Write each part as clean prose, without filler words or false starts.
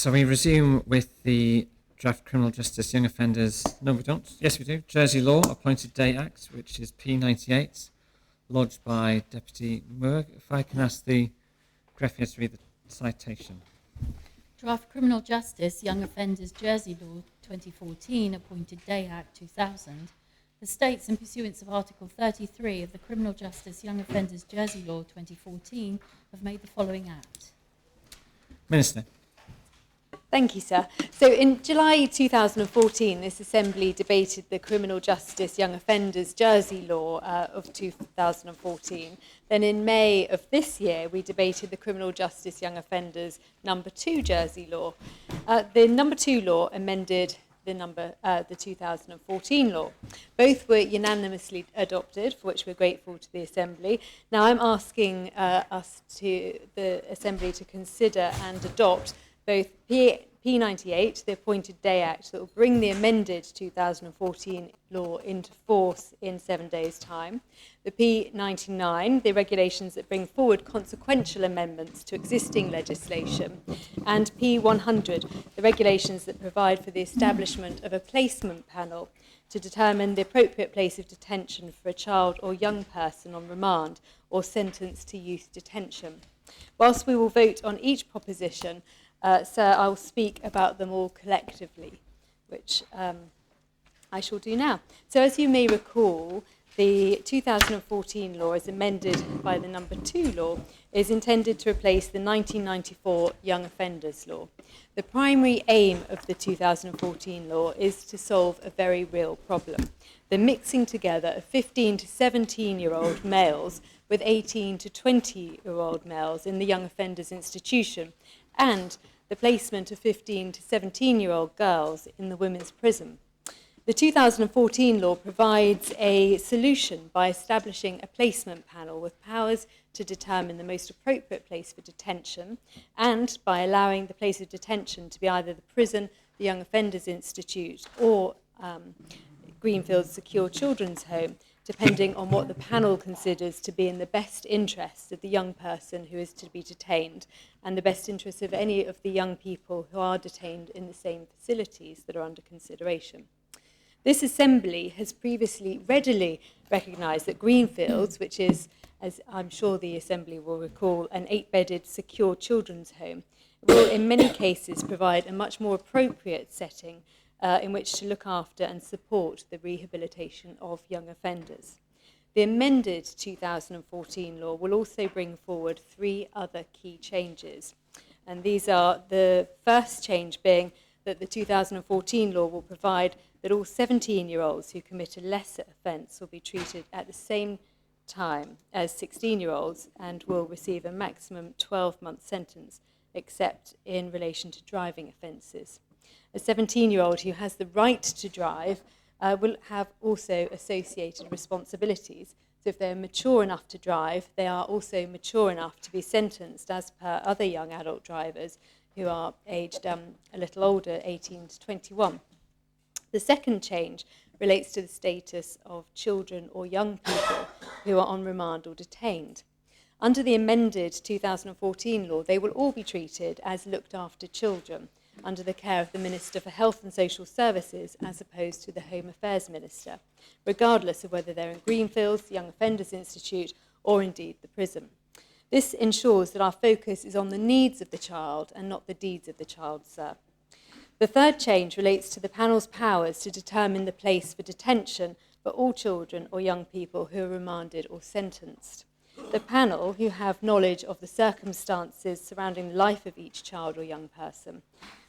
So we resume with the Draft Criminal Justice Young Offenders. No, we don't. Yes, we do. Jersey Law Appointed Day Act, which is P98, lodged by Deputy Moore. If I can ask the greffier to read the citation. Draft Criminal Justice Young Offenders Jersey Law 2014 Appointed Day Act 2000. The states, in pursuance of Article 33 of the Criminal Justice Young Offenders Jersey Law 2014, have made the following act. Minister. Thank you, sir. So in July 2014, this Assembly debated the Criminal Justice Young Offenders Jersey Law of 2014. Then in May of this year, we debated the Criminal Justice Young Offenders Number 2 Jersey Law. The Number 2 law amended the 2014 law. Both were unanimously adopted, for which we're grateful to the Assembly. Now I'm asking the Assembly to consider and adopt both P98, the Appointed Day Act, that will bring the amended 2014 law into force in 7 days' time, the P99, the regulations that bring forward consequential amendments to existing legislation, and P100, the regulations that provide for the establishment of a placement panel to determine the appropriate place of detention for a child or young person on remand or sentenced to youth detention. Whilst we will vote on each proposition, sir, I will speak about them all collectively, which I shall do now. So as you may recall, the 2014 law, as amended by the Number 2 law, is intended to replace the 1994 Young Offenders Law. The primary aim of the 2014 law is to solve a very real problem: the mixing together of 15 to 17-year-old males with 18 to 20-year-old males in the Young Offenders Institution, and the placement of 15 to 17-year-old girls in the women's prison. The 2014 law provides a solution by establishing a placement panel with powers to determine the most appropriate place for detention, and by allowing the place of detention to be either the prison, the Young Offenders Institute, or Greenfield Secure Children's Home, depending on what the panel considers to be in the best interest of the young person who is to be detained and the best interest of any of the young people who are detained in the same facilities that are under consideration. This Assembly has previously readily recognised that Greenfields, which is, as I'm sure the Assembly will recall, an 8-bedded secure children's home, will in many cases provide a much more appropriate setting in which to look after and support the rehabilitation of young offenders. The amended 2014 law will also bring forward 3 other key changes. And these are the first change being that the 2014 law will provide that all 17-year-olds who commit a lesser offence will be treated at the same time as 16-year-olds and will receive a maximum 12-month sentence, except in relation to driving offences. A 17-year-old who has the right to drive will have also associated responsibilities. So if they're mature enough to drive, they are also mature enough to be sentenced as per other young adult drivers who are aged a little older, 18 to 21. The second change relates to the status of children or young people who are on remand or detained. Under the amended 2014 law, they will all be treated as looked after children under the care of the Minister for Health and Social Services as opposed to the Home Affairs Minister, regardless of whether they're in Greenfields, the Young Offenders Institute, or indeed the prison. This ensures that our focus is on the needs of the child and not the deeds of the child, sir. The third change relates to the panel's powers to determine the place for detention for all children or young people who are remanded or sentenced. The panel, who have knowledge of the circumstances surrounding the life of each child or young person,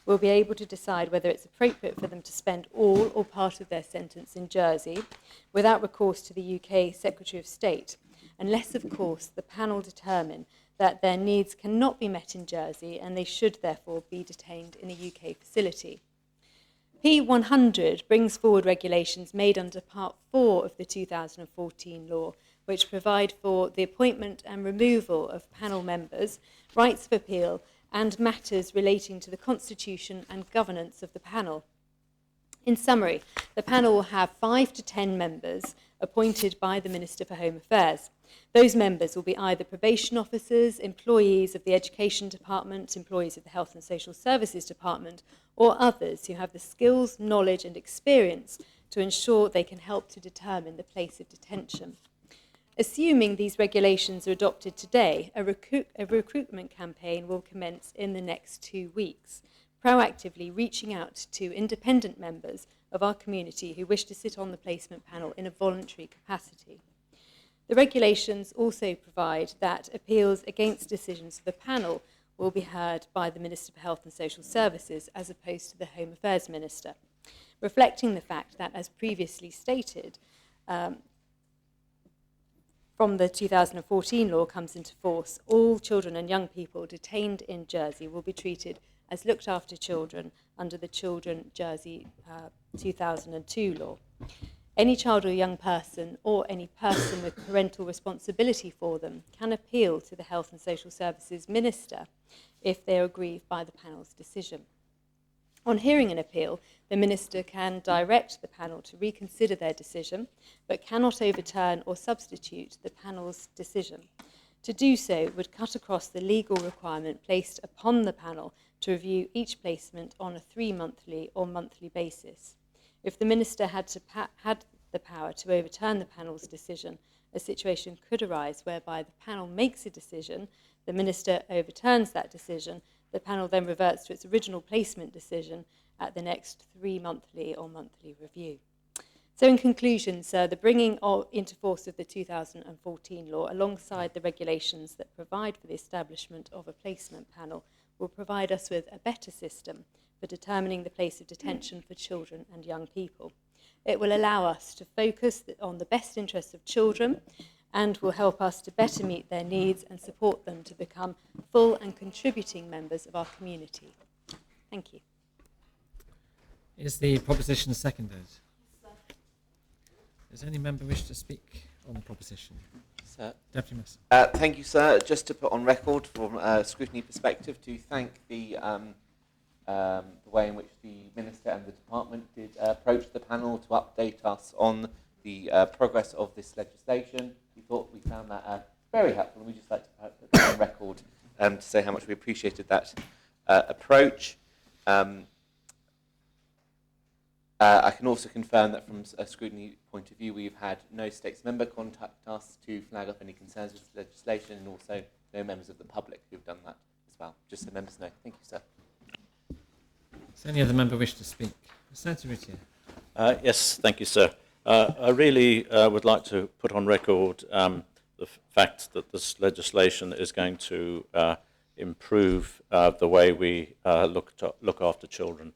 will be able to decide whether it's appropriate for them to spend all or part of their sentence in Jersey without recourse to the UK Secretary of State, unless, of course, the panel determine that their needs cannot be met in Jersey and they should therefore be detained in a UK facility. P100 brings forward regulations made under Part 4 of the 2014 law, which provide for the appointment and removal of panel members, rights of appeal, and matters relating to the constitution and governance of the panel. In summary, the panel will have 5 to 10 members appointed by the Minister for Home Affairs. Those members will be either probation officers, employees of the Education Department, employees of the Health and Social Services Department, or others who have the skills, knowledge and experience to ensure they can help to determine the place of detention. Assuming these regulations are adopted today, a recruitment campaign will commence in the next 2 weeks, proactively reaching out to independent members of our community who wish to sit on the placement panel in a voluntary capacity. The regulations also provide that appeals against decisions of the panel will be heard by the Minister for Health and Social Services as opposed to the Home Affairs Minister, reflecting the fact that, as previously stated, from the 2014 law comes into force, all children and young people detained in Jersey will be treated as looked after children under the Children Jersey 2002 law. Any child or young person or any person with parental responsibility for them can appeal to the Health and Social Services Minister if they are aggrieved by the panel's decision. On hearing an appeal, the Minister can direct the panel to reconsider their decision, but cannot overturn or substitute the panel's decision. To do so would cut across the legal requirement placed upon the panel to review each placement on a 3-monthly or monthly basis. If the Minister had the power to overturn the panel's decision, a situation could arise whereby the panel makes a decision, the Minister overturns that decision, the panel then reverts to its original placement decision at the next 3-monthly or monthly review. So in conclusion, sir, the bringing into force of the 2014 law alongside the regulations that provide for the establishment of a placement panel will provide us with a better system for determining the place of detention for children and young people. It will allow us to focus on the best interests of children and will help us to better meet their needs and support them to become full and contributing members of our community. Thank you. Is the proposition seconded? Does any member wish to speak on the proposition? Sir. Deputy Master. Thank you, sir. Just to put on record from a scrutiny perspective, to thank the way in which the Minister and the Department did approach the panel to update us on the progress of this legislation. We found that very helpful, and we'd just like to put that on record to say how much we appreciated that approach. I can also confirm that from a scrutiny point of view, we've had no States member contact us to flag up any concerns with the legislation, and also no members of the public who've done that as well. Just so members know. Thank you, sir. Does any other member wish to speak? Senator Routier. Yes, thank you, sir. I really would like to put on record the fact that this legislation is going to improve the way we look after children.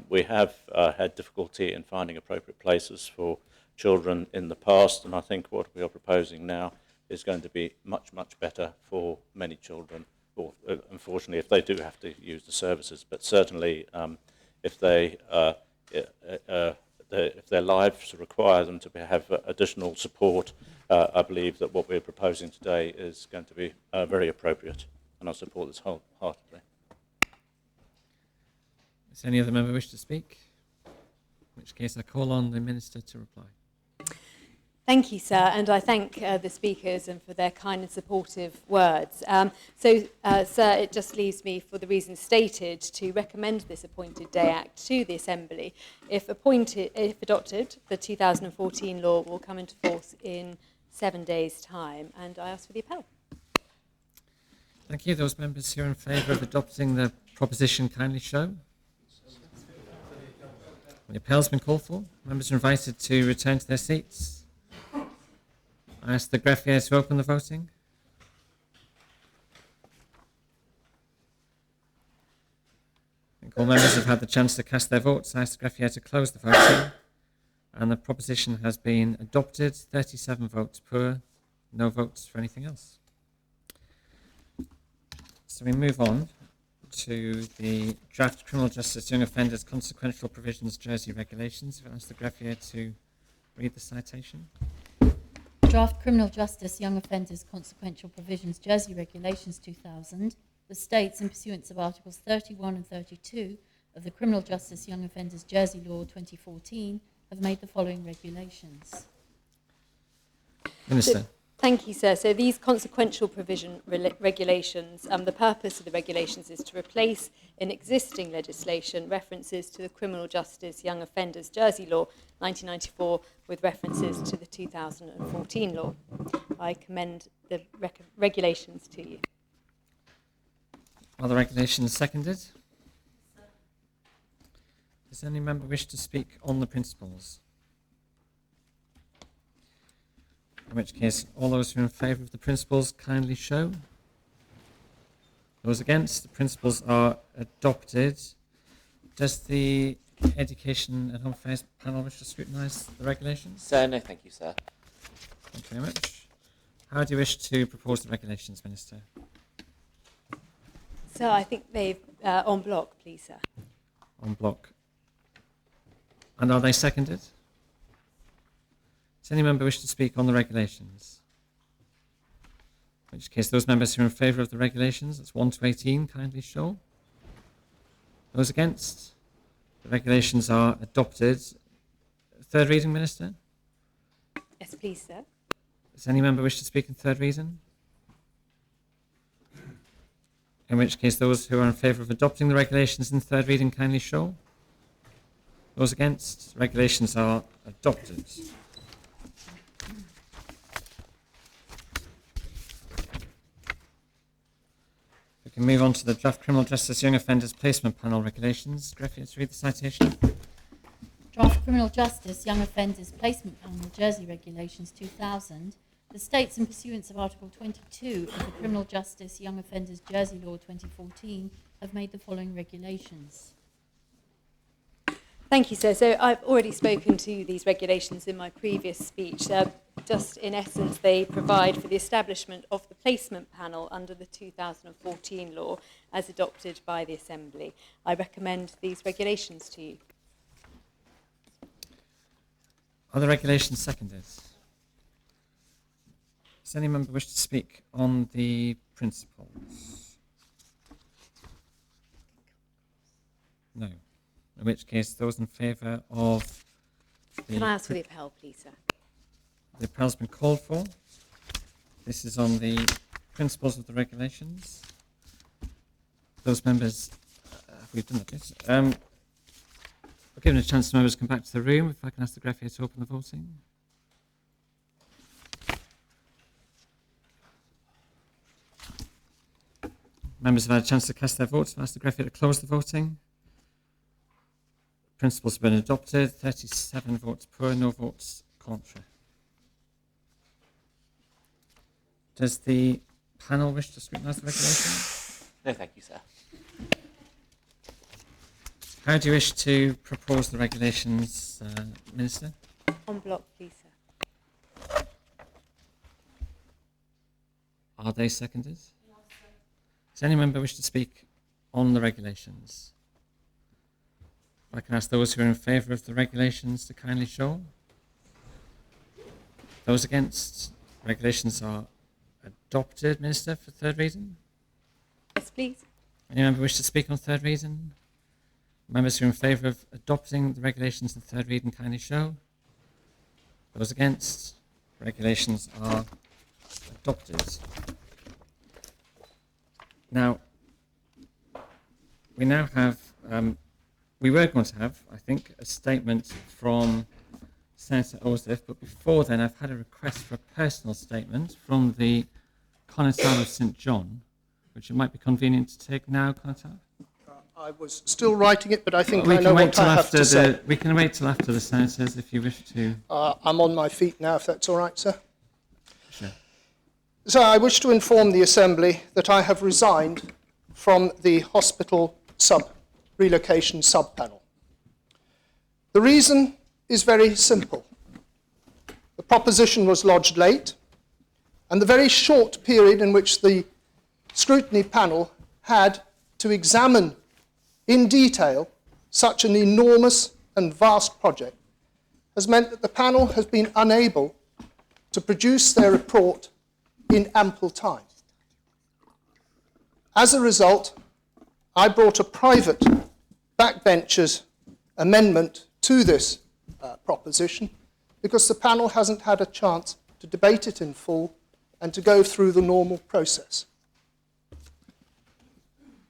We have had difficulty in finding appropriate places for children in the past, and I think what we are proposing now is going to be much, much better for many children, or unfortunately if they do have to use the services, but certainly if their lives require them to have additional support, I believe that what we're proposing today is going to be very appropriate, and I support this wholeheartedly. Does any other member wish to speak? In which case I call on the Minister to reply. Thank you, sir, and I thank the speakers and for their kind and supportive words. Sir, it just leaves me, for the reasons stated, to recommend this Appointed Day Act to the Assembly. If adopted, the 2014 law will come into force in 7 days' time, and I ask for the appel. Thank you. Those members who are in favour of adopting the proposition kindly show. The appel has been called for. Members are invited to return to their seats. I ask the greffiers to open the voting. I think all members have had the chance to cast their votes. I ask the greffier to close the voting. And the proposition has been adopted. 37 votes per, no votes for anything else. So we move on to the draft Criminal Justice Young Offenders Consequential Provisions Jersey Regulations. I'll ask the greffier to read the citation. Draft Criminal Justice Young Offenders Consequential Provisions Jersey Regulations 2000, the states, in pursuance of Articles 31 and 32 of the Criminal Justice Young Offenders Jersey Law 2014, have made the following regulations. Minister. Thank you, sir. So these consequential provision regulations, the purpose of the regulations is to replace in existing legislation references to the Criminal Justice Young Offenders Jersey Law 1994 with references to the 2014 law. I commend the regulations to you. Are the regulations seconded? Does any member wish to speak on the principles? In which case, all those who are in favour of the principles kindly show. Those against, the principles are adopted. Does the Education and Home Affairs panel wish to scrutinise the regulations? Sir, no, thank you, sir. Thank you very much. How do you wish to propose the regulations, Minister? So I think they've en bloc, please, sir. En bloc. And are they seconded? Does any member wish to speak on the regulations? In which case, those members who are in favour of the regulations, that's 1 to 18, kindly show. Those against? The regulations are adopted. Third reading, Minister? Yes, please, sir. Does any member wish to speak in third reading? In which case, those who are in favour of adopting the regulations in third reading, kindly show. Those against? Regulations are adopted. We can move on to the Draft Criminal Justice Young Offenders Placement Panel regulations. Griffith, to read the citation. Draft Criminal Justice Young Offenders Placement Panel Jersey Regulations 2000. The states, in pursuance of Article 22 of the Criminal Justice Young Offenders Jersey Law 2014, have made the following regulations. Thank you, sir. So I've already spoken to these regulations in my previous speech. Just in essence, they provide for the establishment of the placement panel under the 2014 law as adopted by the Assembly. I recommend these regulations to you. Are the regulations seconded? Does any member wish to speak on the principles? No. In which case, those in favour of the... Can I ask for the appel, please, sir? The appel has been called for. This is on the principles of the regulations. Those members, we've done that, yes. We're giving a chance to members to come back to the room. If I can ask the greffier to open the voting. Members have had a chance to cast their votes. I'll ask the greffier to close the voting. Principles have been adopted. 37 votes per, no votes contra. Does the panel wish to scrutinise the regulation? No, thank you, sir. How do you wish to propose the regulations, Minister? En bloc, please, sir. Are they seconded? Does any member wish to speak on the regulations? I can ask those who are in favour of the regulations to kindly show. Those against? Regulations are adopted. Minister, for third reading? Yes, please. Any member wish to speak on third reading? Members who are in favour of adopting the regulations in third reading, kindly show. Those against? Regulations are adopted. Now, we now have, we were going to have, I think, a statement from Senator Ozliffe, but before then I've had a request for a personal statement from the Connoisseur of St John, which it might be convenient to take now, Connoisseur. I was still writing it, but I think I know what I have to say. We can wait till after the senators if you wish to. I'm on my feet now, if that's all right, sir. Sure. So I wish to inform the Assembly that I have resigned from the hospital relocation sub-panel. The reason is very simple. The proposition was lodged late, and the very short period in which the scrutiny panel had to examine in detail such an enormous and vast project has meant that the panel has been unable to produce their report in ample time. As a result, I brought a private backbenchers amendment to this proposition because the panel hasn't had a chance to debate it in full, and to go through the normal process.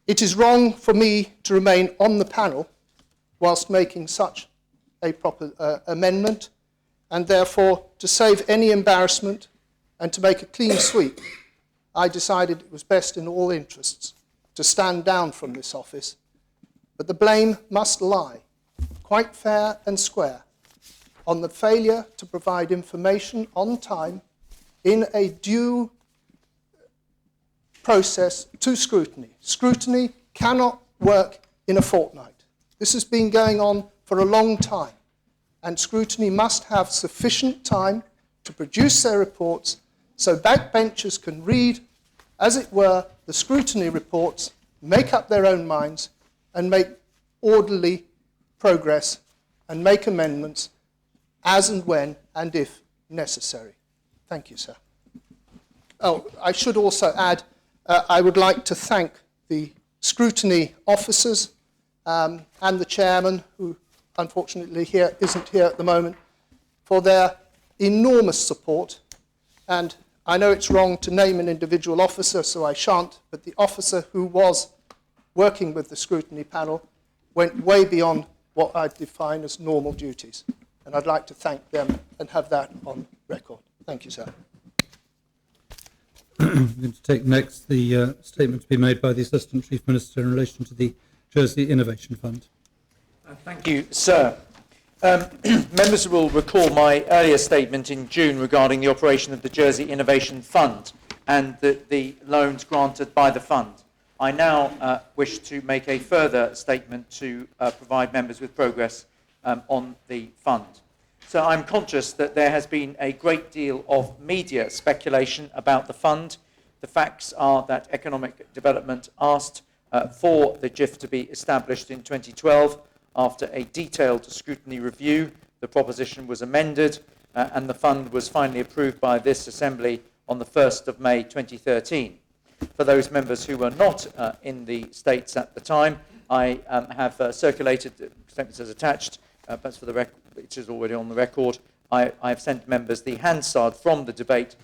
It is wrong for me to remain on the panel whilst making such a proper amendment, and therefore, to save any embarrassment and to make a clean sweep, I decided it was best in all interests to stand down from this office, but the blame must lie, quite fair and square, on the failure to provide information on time in a due process to scrutiny. Scrutiny cannot work in a fortnight. This has been going on for a long time, and scrutiny must have sufficient time to produce their reports so backbenchers can read, as it were, the scrutiny reports, make up their own minds, and make orderly progress and make amendments as and when and if necessary. Thank you, sir. Oh, I should also add, I would like to thank the scrutiny officers and the chairman, who unfortunately isn't here at the moment, for their enormous support. And I know it's wrong to name an individual officer, so I shan't, but the officer who was working with the scrutiny panel went way beyond what I'd define as normal duties. And I'd like to thank them and have that on record. Thank you, sir. I'm going to take next the statement to be made by the Assistant Chief Minister in relation to the Jersey Innovation Fund. Thank you, sir. Members will recall my earlier statement in June regarding the operation of the Jersey Innovation Fund and the loans granted by the fund. I now wish to make a further statement to provide members with progress on the fund. So I'm conscious that there has been a great deal of media speculation about the fund. The facts are that Economic Development asked for the GIF to be established in 2012. After a detailed scrutiny review, the proposition was amended and the fund was finally approved by this Assembly on the 1st of May 2013. For those members who were not in the States at the time, I have circulated, the statements as attached, but for the record, it is already on the record. I have sent members the Hansard from the debate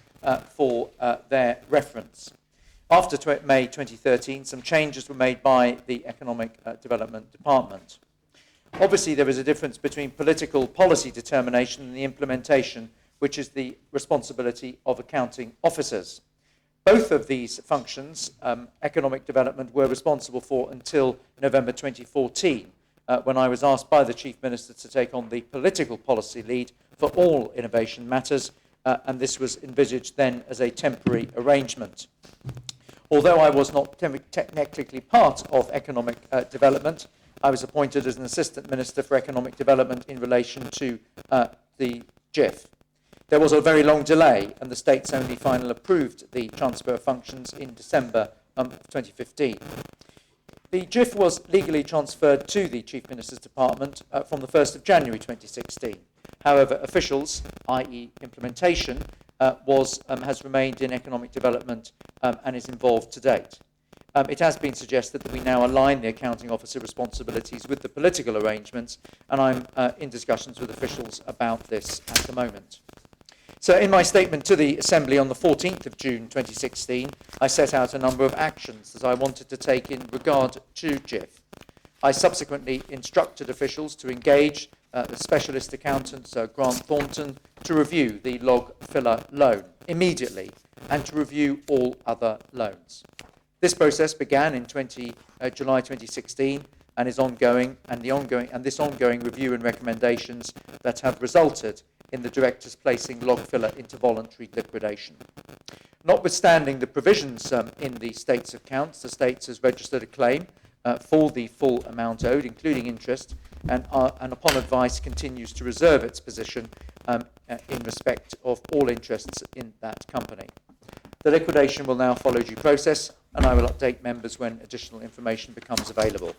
for their reference. After May 2013, some changes were made by the Economic Development Department. Obviously, there is a difference between political policy determination and the implementation, which is the responsibility of accounting officers. Both of these functions, economic development, were responsible for until November 2014, when I was asked by the Chief Minister to take on the political policy lead for all innovation matters, and this was envisaged then as a temporary arrangement. Although I was not technically part of economic development, I was appointed as an Assistant Minister for Economic Development in relation to the GIF. There was a very long delay, and the States only finally approved the transfer of functions in December 2015. The GIF was legally transferred to the Chief Minister's Department from the 1st of January 2016. However, officials, i.e. implementation, has remained in economic development and is involved to date. It has been suggested that we now align the accounting officer responsibilities with the political arrangements, and I'm in discussions with officials about this at the moment. So in my statement to the Assembly on the 14th of June 2016, I set out a number of actions that I wanted to take in regard to GIF. I subsequently instructed officials to engage the specialist accountant, Grant Thornton, to review the log filler loan immediately and to review all other loans. This process began in July 2016 and is ongoing, and this ongoing review and recommendations that have resulted in the directors placing log filler into voluntary liquidation. Notwithstanding the provisions in the state's accounts, the state has registered a claim for the full amount owed, including interest, and upon advice continues to reserve its position in respect of all interests in that company. The liquidation will now follow due process, and I will update members when additional information becomes available.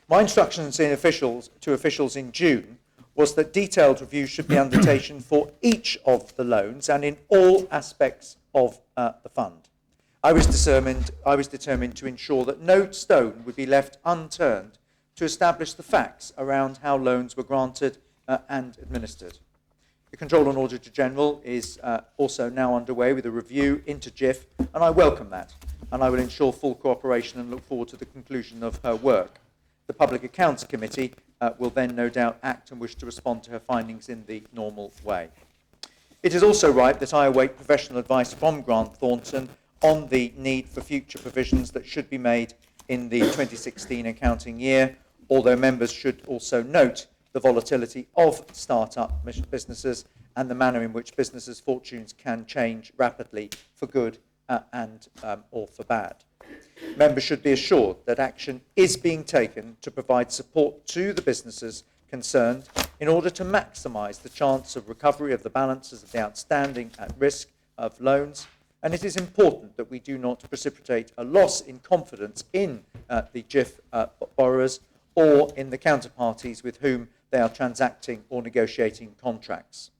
My instructions to officials in June was that detailed review should be undertaken for each of the loans and in all aspects of the fund. I was determined to ensure that no stone would be left unturned to establish the facts around how loans were granted and administered. The Controller and Auditor General is also now underway with a review into GIF, and I welcome that, and I will ensure full cooperation and look forward to the conclusion of her work. The Public Accounts Committee will then no doubt act and wish to respond to her findings in the normal way. It is also right that I await professional advice from Grant Thornton on the need for future provisions that should be made in the 2016 accounting year, although members should also note the volatility of start-up businesses and the manner in which businesses' fortunes can change rapidly for good and or for bad. Members should be assured that action is being taken to provide support to the businesses concerned in order to maximise the chance of recovery of the balances of the outstanding at risk of loans, and it is important that we do not precipitate a loss in confidence in the GIF borrowers or in the counterparties with whom they are transacting or negotiating contracts.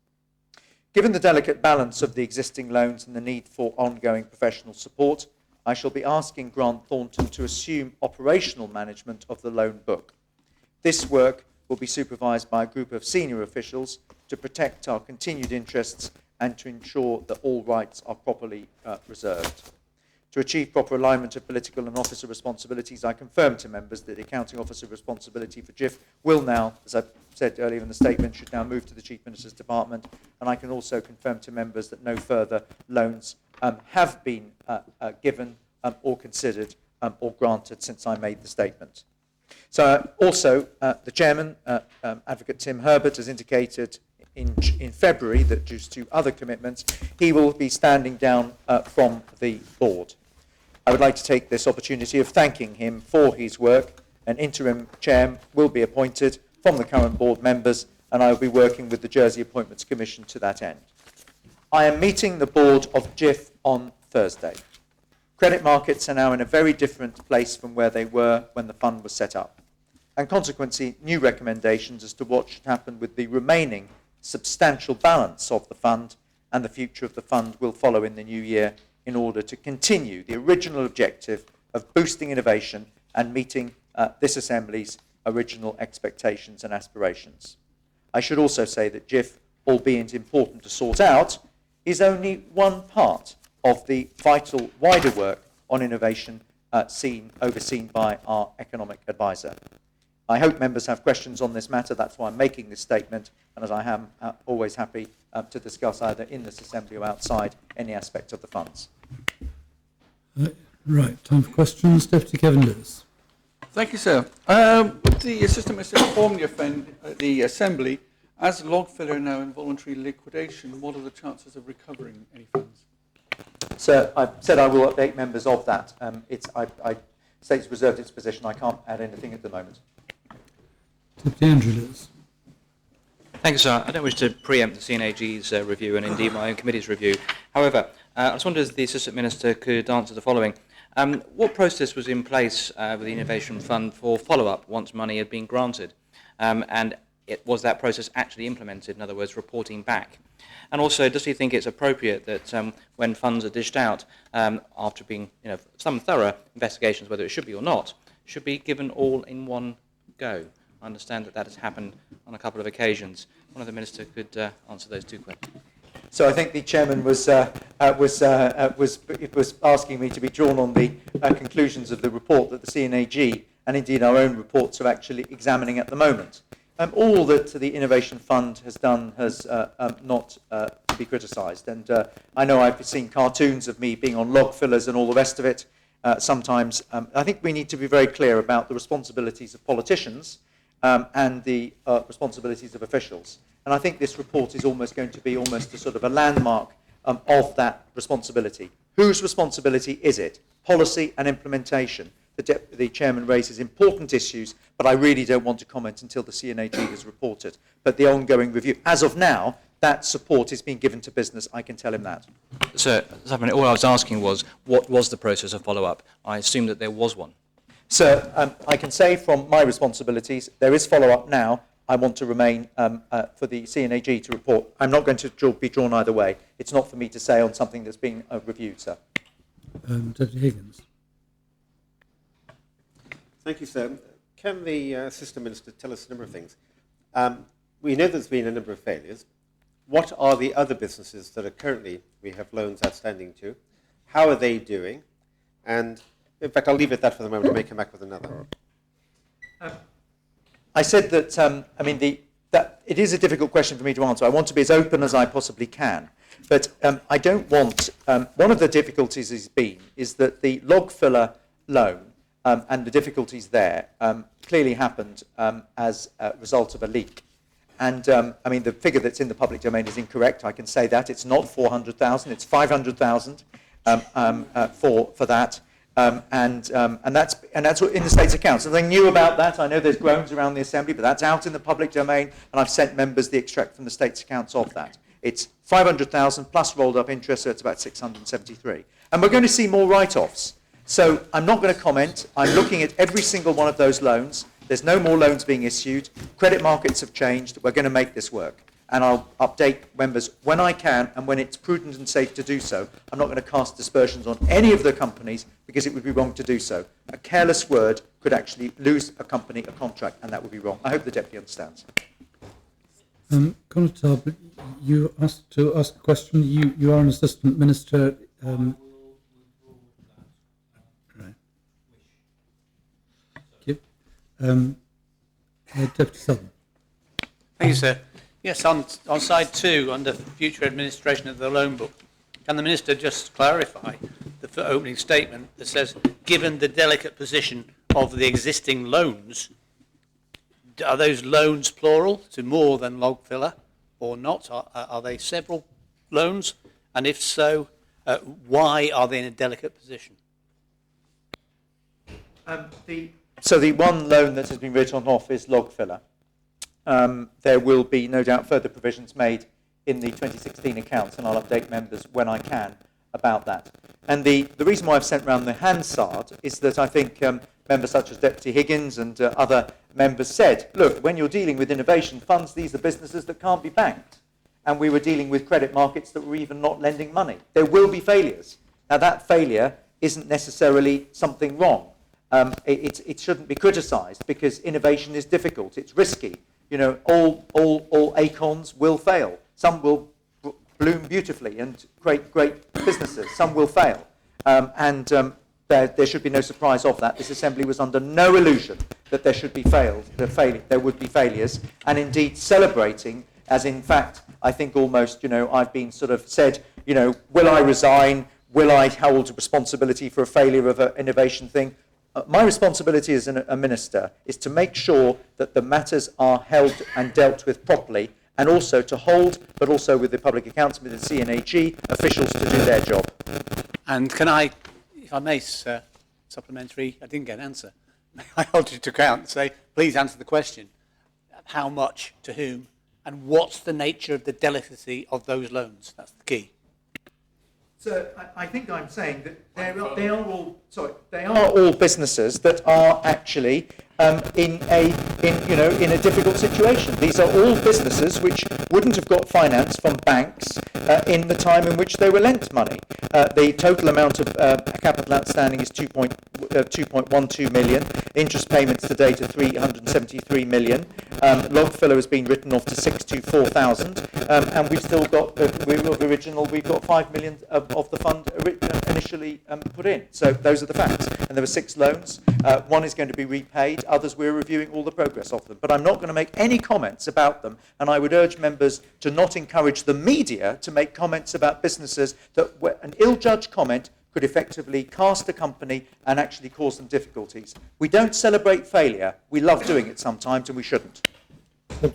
Given the delicate balance of the existing loans and the need for ongoing professional support, I shall be asking Grant Thornton to assume operational management of the loan book. This work will be supervised by a group of senior officials to protect our continued interests and to ensure that all rights are properly reserved. To achieve proper alignment of political and officer responsibilities, I confirm to members that the accounting officer responsibility for GIF will now, as I said earlier in the statement, should now move to the Chief Minister's Department, and I can also confirm to members that no further loans have been given or considered or granted since I made the statement. So also, the Chairman, Advocate Tim Herbert, has indicated in February that due to other commitments, he will be standing down from the board. I would like to take this opportunity of thanking him for his work. An interim chair will be appointed from the current board members, and I will be working with the Jersey Appointments Commission to that end. I am meeting the board of GIF on Thursday. Credit markets are now in a very different place from where they were when the fund was set up, and consequently new recommendations as to what should happen with the remaining substantial balance of the fund and the future of the fund will follow in the new year in order to continue the original objective of boosting innovation and meeting this Assembly's original expectations and aspirations. I should also say that GIF, albeit important to sort out, is only one part of the vital wider work on innovation overseen by our economic advisor. I hope members have questions on this matter. That's why I'm making this statement, and as I am always happy to discuss either in this Assembly or outside any aspect of the funds. Right, time for questions. Deputy Kevin Lewis. Thank you, sir. Would the Assistant Minister inform the Assembly, as log filler now in voluntary liquidation, what are the chances of recovering any funds? Sir, I've said I will update members of that. I State's reserved its position. I can't add anything at the moment. Deputy Andrew Lewis. Thank you, sir. I don't wish to preempt the CNAG's review and indeed my own committee's review. However, I just wondered if the Assistant Minister could answer the following. What process was in place with the Innovation Fund for follow-up once money had been granted? Was that process actually implemented, in other words, reporting back? And also, does he think it's appropriate that when funds are dished out, after being some thorough investigations, whether it should be or not, should be given all in one go? I understand that has happened on a couple of occasions. One of the Minister could answer those two questions. So I think the Chairman was asking me to be drawn on the conclusions of the report that the CNAG and indeed our own reports are actually examining at the moment. All that the Innovation Fund has done has not to be criticised. And I know I've seen cartoons of me being on log fillers and all the rest of it sometimes. I think we need to be very clear about the responsibilities of politicians and the responsibilities of officials. And I think this report is almost going to be almost a sort of a landmark of that responsibility. Whose responsibility is it? Policy and implementation. The Chairman raises important issues, but I really don't want to comment until the CNAG has reported. But the ongoing review, as of now, that support is being given to business. I can tell him that. Sir, all I was asking was, what was the process of follow-up? I assume that there was one. Sir, I can say from my responsibilities, there is follow-up now. I want to remain for the CNAG to report. I'm not going to be drawn either way. It's not for me to say on something that's being reviewed, sir. Deputy Higgins. Thank you, sir. Can the Assistant Minister tell us a number of things? We know there's been a number of failures. what are the other businesses that are currently we have loans outstanding to? How are they doing? And in fact, I'll leave it at that for the moment. I may come back with another. I said that, that it is a difficult question for me to answer. I want to be as open as I possibly can. But I don't want, one of the difficulties is that the log filler loan and the difficulties there clearly happened as a result of a leak. And the figure that's in the public domain is incorrect. I can say that. It's not 400,000, it's 500,000 for that. And that's what in the State's accounts. And they knew about that. I know there's groans around the Assembly, but that's out in the public domain, and I've sent members the extract from the State's accounts of that. It's 500,000 plus rolled up interest, so it's about 673. And we're going to see more write-offs. So I'm not going to comment. I'm looking at every single one of those loans. There's no more loans being issued. Credit markets have changed. We're going to make this work. And I'll update members when I can and when it's prudent and safe to do so. I'm not going to cast dispersions on any of the companies because it would be wrong to do so. A careless word could actually lose a company a contract, and that would be wrong. I hope the Deputy understands. Conor Talbot, you asked to ask a question. You are an Assistant Minister. Right. Thank you. Deputy Southern. Thank you, sir. Yes, on side 2, under future administration of the loan book, can the Minister just clarify the opening statement that says, given the delicate position of the existing loans, are those loans plural to more than log filler or not? Are they several loans? And if so, why are they in a delicate position? So the one loan that has been written off is log filler. There will be, no doubt, further provisions made in the 2016 accounts, and I'll update members when I can about that. And the reason why I've sent round the Hansard is that I think members such as Deputy Higgins and other members said, look, when you're dealing with innovation funds, these are businesses that can't be banked. And we were dealing with credit markets that were even not lending money. There will be failures. Now, that failure isn't necessarily something wrong. It shouldn't be criticised because innovation is difficult. It's risky. You know, all acorns will fail. Some will bloom beautifully and create great businesses. Some will fail. There should be no surprise of that. This Assembly was under no illusion that there should be there would be failures, and indeed celebrating, as in fact, I think almost, I've been sort of said, will I resign? Will I hold responsibility for a failure of an innovation thing? My responsibility as a minister is to make sure that the matters are held and dealt with properly, and also to hold, but also with the Public Accounts Committee and CNAG, officials to do their job. And can I, if I may, sir, supplementary, I didn't get an answer. I hold you to account and say, please answer the question. How much, to whom, and what's the nature of the delicacy of those loans? That's the key. So I think I'm saying that they are all businesses that are actually in a difficult situation. These are all businesses which wouldn't have got finance from banks in the time in which they were lent money. The total amount of capital outstanding is 2.12 million. Interest payments to date are 373 million. Log filler has been written off to 624,000, and we've still got we've got 5 million of the fund initially put in. So those are the facts. And there were 6 loans. One is going to be repaid. Others, we're reviewing all the progress of them. But I'm not going to make any comments about them, and I would urge members to not encourage the media to make comments about businesses that an ill-judged comment could effectively cast a company and actually cause them difficulties. We don't celebrate failure. We love doing it sometimes, and we shouldn't.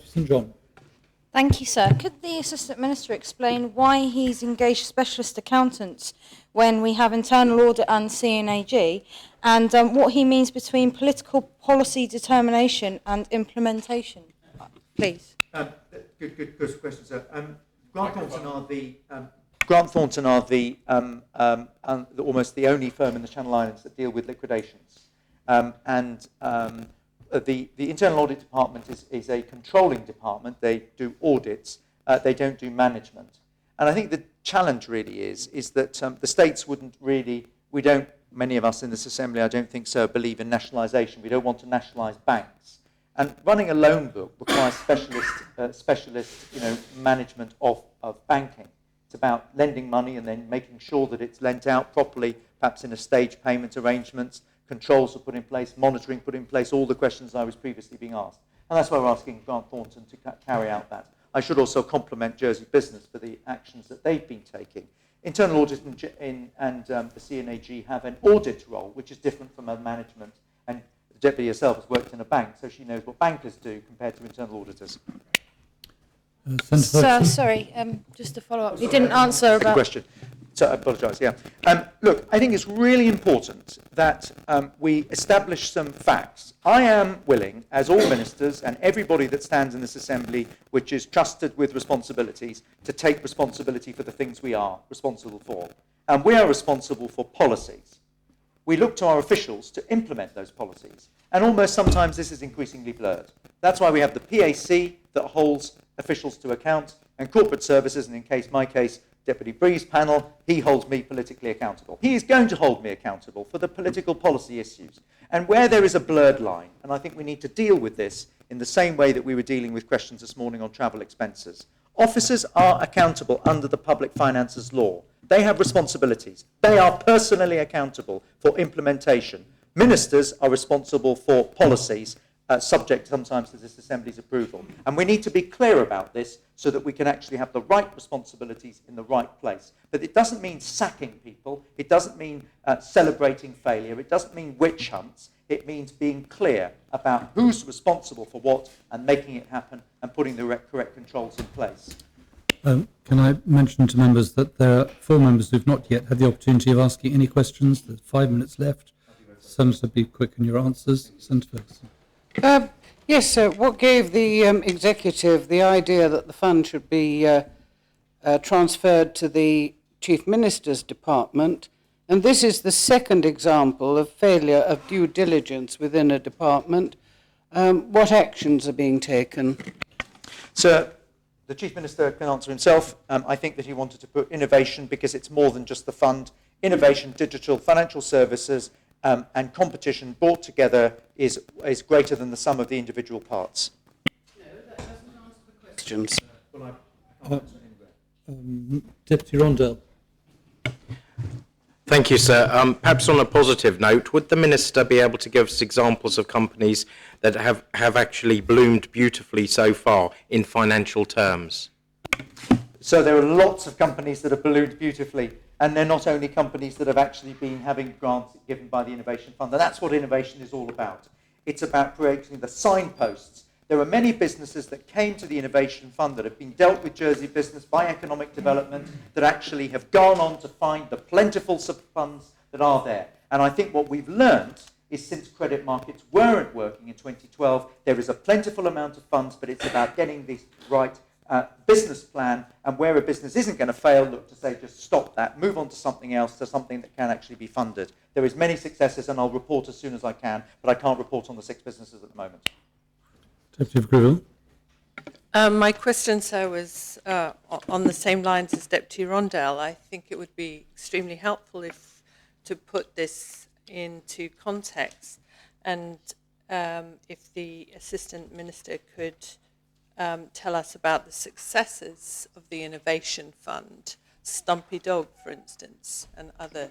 St John. Thank you, sir. Could the Assistant Minister explain why he's engaged specialist accountants when we have internal audit and CNAG, and what he means between political policy determination and implementation? Please. Good question, sir. Grant Thornton are the almost the only firm in the Channel Islands that deal with liquidations. The Internal Audit Department is a controlling department. They do audits. They don't do management. And I think the challenge really is that the states wouldn't really, many of us in this Assembly, I don't think so, believe in nationalisation. We don't want to nationalise banks. And running a loan book requires specialist management of banking. It's about lending money and then making sure that it's lent out properly, perhaps in a stage payment arrangements, controls are put in place, monitoring put in place, all the questions I was previously being asked. And that's why we're asking Grant Thornton to carry out that. I should also compliment Jersey Business for the actions that they've been taking. Internal Audit and the CNAG have an audit role, which is different from a management. And the Deputy herself has worked in a bank, so she knows what bankers do compared to internal auditors. Sir, sorry, just to follow up. You didn't answer about... question. So I apologise, yeah. Look, I think it's really important that we establish some facts. I am willing, as all ministers and everybody that stands in this assembly, which is trusted with responsibilities, to take responsibility for the things we are responsible for. And we are responsible for policies. We look to our officials to implement those policies. And almost sometimes this is increasingly blurred. That's why we have the PAC that holds officials to account, and corporate services, and in my case, Deputy Bree's panel, he holds me politically accountable. He is going to hold me accountable for the political policy issues. And where there is a blurred line, and I think we need to deal with this in the same way that we were dealing with questions this morning on travel expenses. Officers are accountable under the Public Finances Law. They have responsibilities. They are personally accountable for implementation. Ministers are responsible for policies, subject sometimes to this Assembly's approval. And we need to be clear about this so that we can actually have the right responsibilities in the right place. But it doesn't mean sacking people. It doesn't mean celebrating failure. It doesn't mean witch hunts. It means being clear about who's responsible for what and making it happen and putting the correct controls in place. Can I mention to members that there are 4 members who've not yet had the opportunity of asking any questions? There's 5 minutes left. Senator, be quick in your answers. Senator Ferguson. Yes, sir. What gave the executive the idea that the fund should be transferred to the Chief Minister's department? And this is the second example of failure of due diligence within a department. What actions are being taken? Sir, the Chief Minister can answer himself. I think that he wanted to put innovation, because it's more than just the fund. Innovation, digital, financial services, and competition brought together is greater than the sum of the individual parts. No, that doesn't answer the questions. Deputy Rondell. Thank you, sir. Perhaps on a positive note, would the Minister be able to give us examples of companies that have actually bloomed beautifully so far in financial terms? So there are lots of companies that have ballooned beautifully, and they're not only companies that have actually been having grants given by the Innovation Fund, and that's what innovation is all about. It's about creating the signposts. There are many businesses that came to the Innovation Fund that have been dealt with Jersey Business by economic development that actually have gone on to find the plentiful funds that are there. And I think what we've learned is, since credit markets weren't working in 2012, there is a plentiful amount of funds, but it's about getting this right business plan, and where a business isn't going to fail, look to say, just stop that, move on to something else, to something that can actually be funded. There is many successes, and I'll report as soon as I can, but I can't report on the 6 businesses at the moment. Deputy Griville. My question, sir, was on the same lines as Deputy Rondell. I think it would be extremely helpful to put this into context, and if the Assistant Minister could tell us about the successes of the Innovation Fund, Stumpy Dog, for instance, and other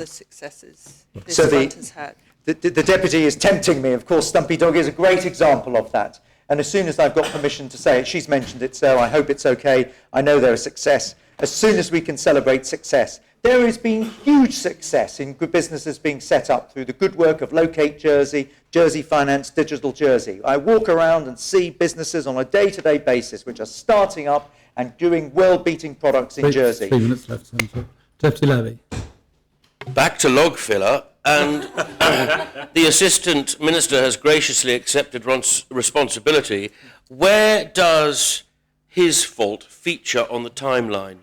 successes this fund has had. The Deputy is tempting me. Of course, Stumpy Dog is a great example of that. And as soon as I've got permission to say it, she's mentioned it, so I hope it's okay. I know they're a success. As soon as we can celebrate success. There has been huge success in good businesses being set up through the good work of Locate Jersey, Jersey Finance, Digital Jersey. I walk around and see businesses on a day-to-day basis which are starting up and doing world-beating products in Jersey. 3 minutes left, Senator. Deputy Levy. Back to Logfiller, and the Assistant Minister has graciously accepted responsibility. Where does his fault feature on the timeline?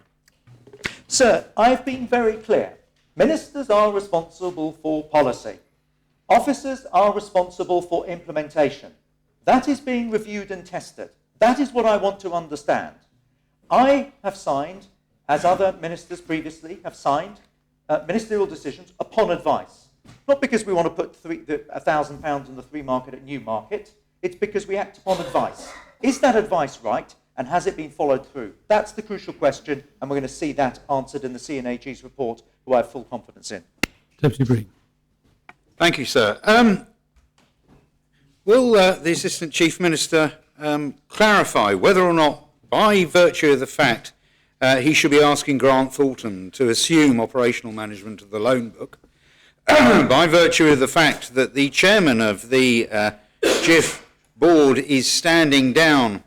Sir, I've been very clear. Ministers are responsible for policy. Officers are responsible for implementation. That is being reviewed and tested. That is what I want to understand. I have signed, as other ministers previously have signed, ministerial decisions upon advice. Not because we want to put £1,000 in the free market at Newmarket. It's because we act upon advice. Is that advice right, and has it been followed through? That's the crucial question, and we're going to see that answered in the CNAG's report, who I have full confidence in. Deputy Breen. Thank you, sir. Will the Assistant Chief Minister clarify whether or not, by virtue of the fact he should be asking Grant Thornton to assume operational management of the loan book, by virtue of the fact that the chairman of the GIF board is standing down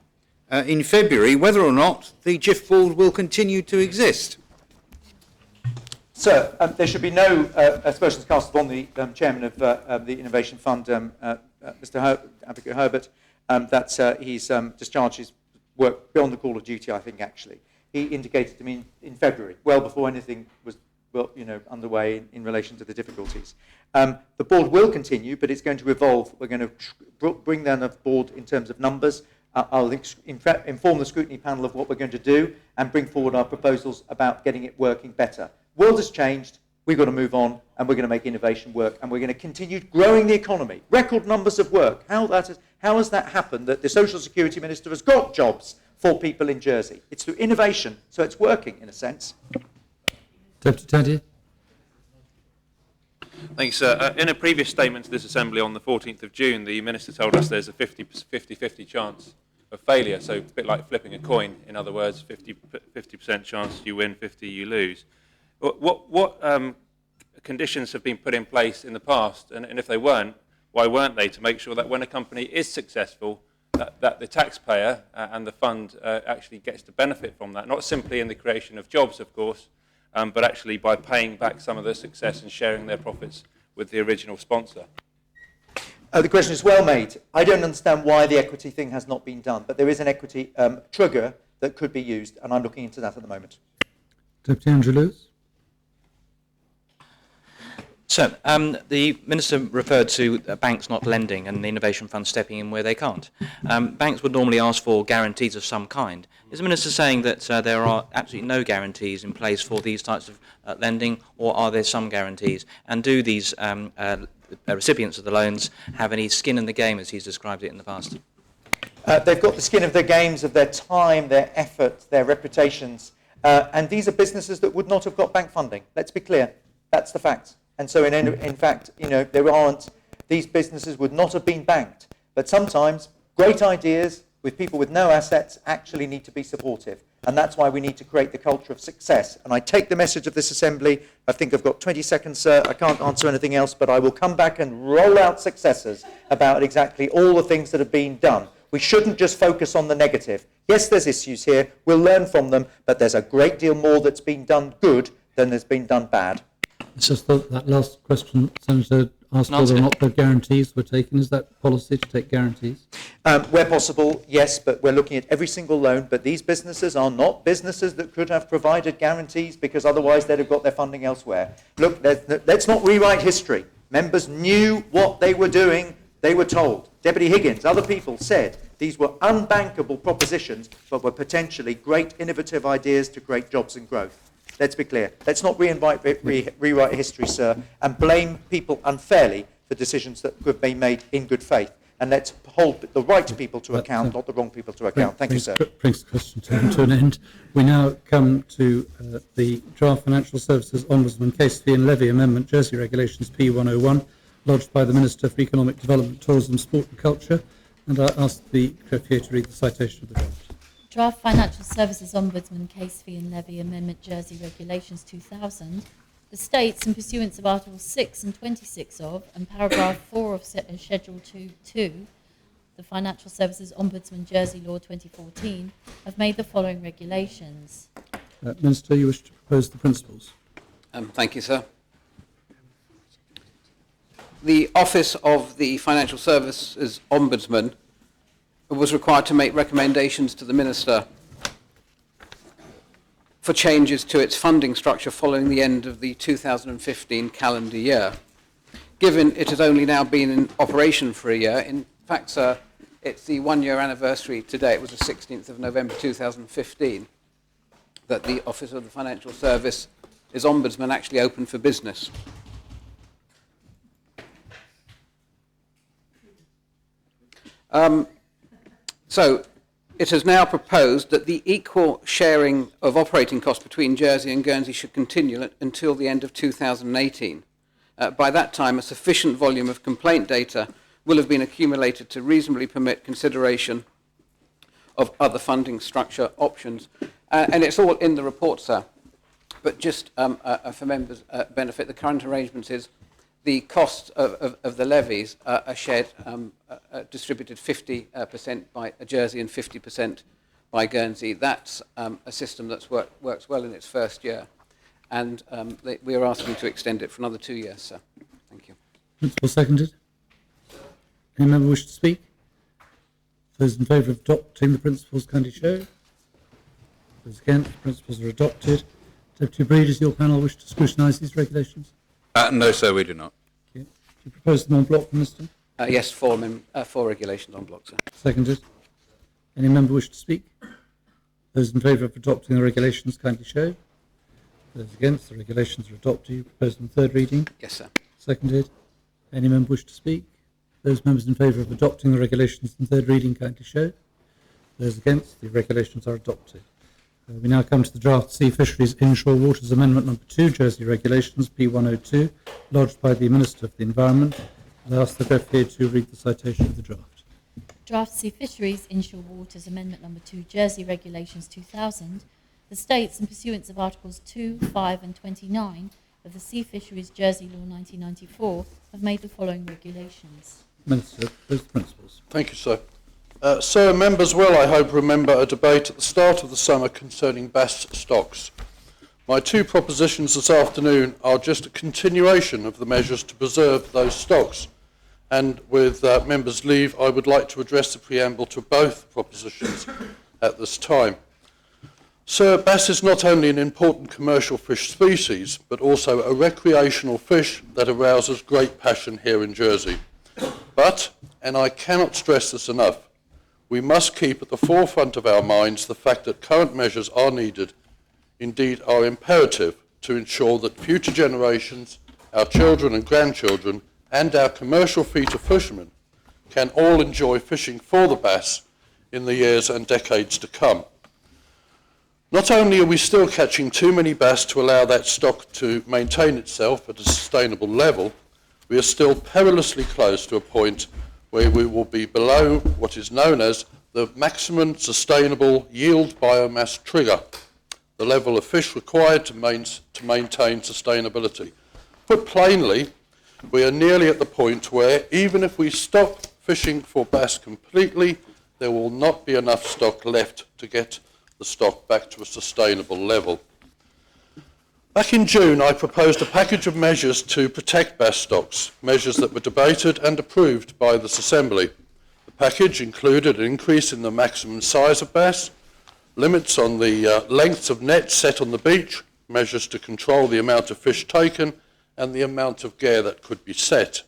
in February, whether or not the GIF board will continue to exist? Sir, there should be no aspersions cast upon the chairman of the Innovation Fund, Mr. Advocate Herbert, that he's discharged his work beyond the call of duty, I think, actually. He indicated to me in February, well before anything was underway in relation to the difficulties. The board will continue, but it's going to evolve. We're going to bring down the board in terms of numbers. I'll inform the scrutiny panel of what we're going to do and bring forward our proposals about getting it working better. World has changed. We've got to move on, and we're going to make innovation work, and we're going to continue growing the economy. Record numbers of work. How has that happened that the Social Security Minister has got jobs for people in Jersey? It's through innovation, so it's working in a sense. Deputy Tadier. Thank you, sir. In a previous statement to this Assembly on the 14th of June, the Minister told us there's a 50-50 chance of failure, so a bit like flipping a coin. In other words, 50% chance you win, 50 you lose. What conditions have been put in place in the past, and if they weren't, why weren't they, to make sure that when a company is successful, that the taxpayer and the fund actually gets to benefit from that, not simply in the creation of jobs, of course, but actually by paying back some of the success and sharing their profits with the original sponsor? The question is well made. I don't understand why the equity thing has not been done, but there is an equity trigger that could be used, and I'm looking into that at the moment. Deputy Andrew Lewis. So, the Minister referred to banks not lending and the Innovation Fund stepping in where they can't. Banks would normally ask for guarantees of some kind. Is the Minister saying that there are absolutely no guarantees in place for these types of lending, or are there some guarantees? And do these recipients of the loans have any skin in the game, as he's described it in the past? They've got the skin of their games, of their time, their effort, their reputations. And these are businesses that would not have got bank funding. Let's be clear. That's the fact. And so, in fact, these businesses would not have been banked. But sometimes great ideas with people with no assets actually need to be supportive. And that's why we need to create the culture of success. And I take the message of this Assembly. I think I've got 20 seconds, sir. I can't answer anything else, but I will come back and roll out successes about exactly all the things that have been done. We shouldn't just focus on the negative. Yes, there's issues here. We'll learn from them, but there's a great deal more that's been done good than there's been done bad. It's just that last question, Senator asked whether or not the guarantees were taken. Is that policy to take guarantees? Where possible, yes, but we're looking at every single loan. But these businesses are not businesses that could have provided guarantees, because otherwise they'd have got their funding elsewhere. Look, let's not rewrite history. Members knew what they were doing. They were told. Deputy Higgins, other people said these were unbankable propositions, but were potentially great innovative ideas to create jobs and growth. Let's be clear. Let's not rewrite history, sir, and blame people unfairly for decisions that could be made in good faith. And let's hold the right people to account, not the wrong people to account. Thank you, sir. Brings the question to an end. We now come to the Draft Financial Services Ombudsman Case Fee and Levy Amendment, Jersey Regulations P101, lodged by the Minister for Economic Development, Tourism, Sport and Culture. And I ask the Secretary to read the citation of the draft. Draft Financial Services Ombudsman Case Fee and Levy Amendment Jersey Regulations 2000, the states, in pursuance of Articles 6 and 26 of, and Paragraph 4 of Schedule 2.2, the Financial Services Ombudsman Jersey Law 2014, have made the following regulations. Minister, you wish to propose the principles? Thank you, sir. The Office of the Financial Services Ombudsman was required to make recommendations to the Minister for changes to its funding structure following the end of the 2015 calendar year. Given it has only now been in operation for a year, in fact, sir, it's the one-year anniversary today, it was the 16th of November 2015, that the Office of the Financial Service is Ombudsman actually open for business. So it is now proposed that the equal sharing of operating costs between Jersey and Guernsey should continue until the end of 2018. By that time, a sufficient volume of complaint data will have been accumulated to reasonably permit consideration of other funding structure options. And it's all in the report, sir. But just for members' benefit, the current arrangements is the costs of the levies are shared, distributed 50% by Jersey and 50% by Guernsey. That's a system that works well in its first year. And we are asking to extend it for another 2 years, sir. Thank you. Principle seconded. Any member wish to speak? Those in favour of adopting the principles kindly show. Those against, the principles are adopted. Deputy Breed, does your panel wish to scrutinise these regulations? No, sir, we do not. Okay. Do you propose them en bloc, Minister? Yes, four regulations en bloc, sir. Seconded. Any member wish to speak? Those in favour of adopting the regulations kindly show. Those against, the regulations are adopted. You propose them third reading? Yes, sir. Seconded. Any member wish to speak? Those members in favour of adopting the regulations in third reading kindly show. Those against, the regulations are adopted. We now come to the draft Sea Fisheries Inshore Waters Amendment Number 2, Jersey Regulations P102, lodged by the Minister of the Environment. I ask the Deputy to read the citation of the draft. Draft Sea Fisheries Inshore Waters Amendment Number 2, Jersey Regulations 2000, the States, in pursuance of Articles 2, 5 and 29 of the Sea Fisheries Jersey Law 1994, have made the following regulations. Minister, those principles. Thank you, sir. Sir, members will, I hope, remember a debate at the start of the summer concerning bass stocks. My two propositions this afternoon are just a continuation of the measures to preserve those stocks. And with members' leave, I would like to address the preamble to both propositions at this time. Sir, bass is not only an important commercial fish species, but also a recreational fish that arouses great passion here in Jersey. But, and I cannot stress this enough, we must keep at the forefront of our minds the fact that current measures are needed, indeed are imperative, to ensure that future generations, our children and grandchildren, and our commercial feeder fishermen can all enjoy fishing for the bass in the years and decades to come. Not only are we still catching too many bass to allow that stock to maintain itself at a sustainable level, we are still perilously close to a point where we will be below what is known as the maximum sustainable yield biomass trigger, the level of fish required to maintain sustainability. Put plainly, we are nearly at the point where even if we stop fishing for bass completely, there will not be enough stock left to get the stock back to a sustainable level. Back in June, I proposed a package of measures to protect bass stocks, measures that were debated and approved by this Assembly. The package included an increase in the maximum size of bass, limits on the lengths of nets set on the beach, measures to control the amount of fish taken, and the amount of gear that could be set.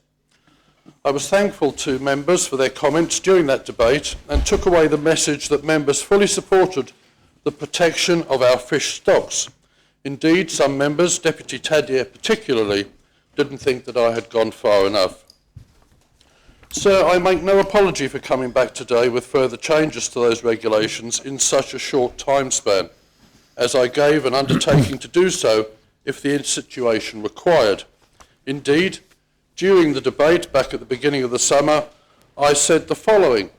I was thankful to members for their comments during that debate and took away the message that members fully supported the protection of our fish stocks. Indeed, some members, Deputy Taddier particularly, didn't think that I had gone far enough. Sir, I make no apology for coming back today with further changes to those regulations in such a short time span, as I gave an undertaking to do so if the situation required. Indeed, during the debate back at the beginning of the summer, I said the following: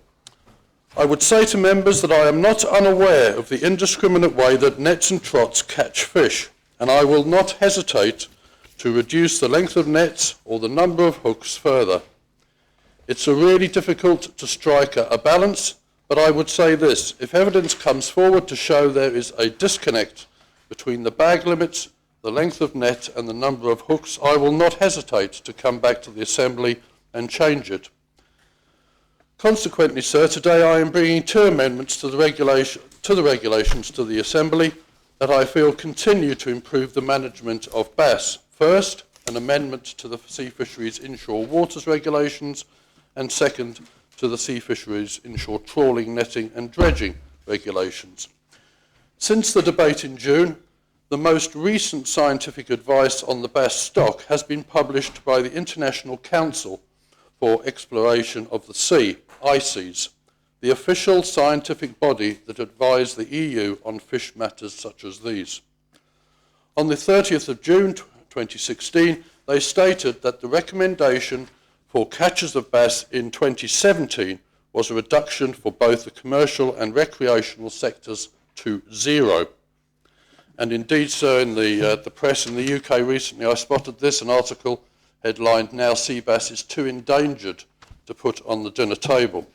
I would say to members that I am not unaware of the indiscriminate way that nets and trots catch fish, and I will not hesitate to reduce the length of nets or the number of hooks further. It's really difficult to strike a balance, but I would say this: if evidence comes forward to show there is a disconnect between the bag limits, the length of net and the number of hooks, I will not hesitate to come back to the Assembly and change it. Consequently, sir, today I am bringing two amendments to the regulations to the Assembly that I feel continue to improve the management of bass. First, an amendment to the Sea Fisheries Inshore Waters Regulations, and second, to the Sea Fisheries Inshore Trawling, Netting and Dredging Regulations. Since the debate in June, the most recent scientific advice on the bass stock has been published by the International Council for Exploration of the Sea, ICES, the official scientific body that advised the EU on fish matters such as these. On the 30th of June 2016, they stated that the recommendation for catches of bass in 2017 was a reduction for both the commercial and recreational sectors to 0. And indeed, sir, in the press in the UK recently, I spotted this, an article headlined, "Now Sea Bass is Too Endangered to Put on the Dinner Table."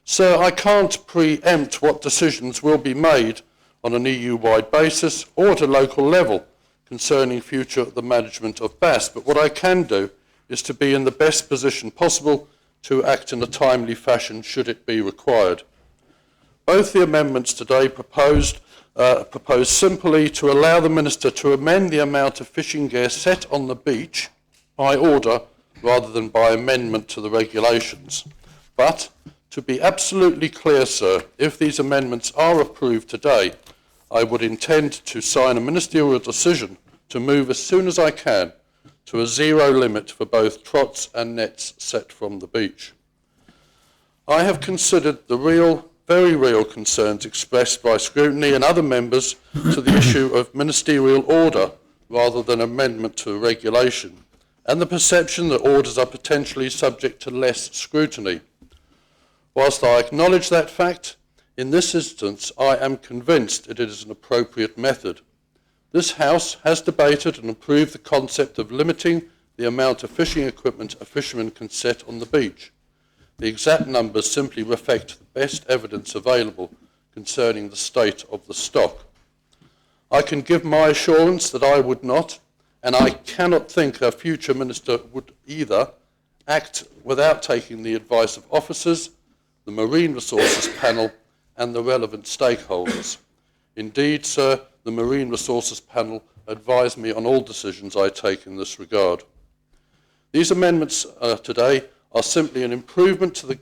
Sir, I can't preempt what decisions will be made on an EU-wide basis or at a local level concerning the management of bass, but what I can do is to be in the best position possible to act in a timely fashion should it be required. Both the amendments today propose simply to allow the Minister to amend the amount of fishing gear set on the beach by order rather than by amendment to the regulations. But to be absolutely clear, sir, if these amendments are approved today, I would intend to sign a ministerial decision to move as soon as I can to a 0 limit for both trots and nets set from the beach. I have considered the very real concerns expressed by Scrutiny and other members to the issue of ministerial order rather than amendment to a regulation, and the perception that orders are potentially subject to less scrutiny. Whilst I acknowledge that fact, in this instance I am convinced it is an appropriate method. This House has debated and approved the concept of limiting the amount of fishing equipment a fisherman can set on the beach. The exact numbers simply reflect the best evidence available concerning the state of the stock. I can give my assurance that I would not, and I cannot think a future minister would either, act without taking the advice of officers, the Marine Resources Panel and the relevant stakeholders. Indeed, sir, the Marine Resources Panel advise me on all decisions I take in this regard. These amendments today are simply an improvement to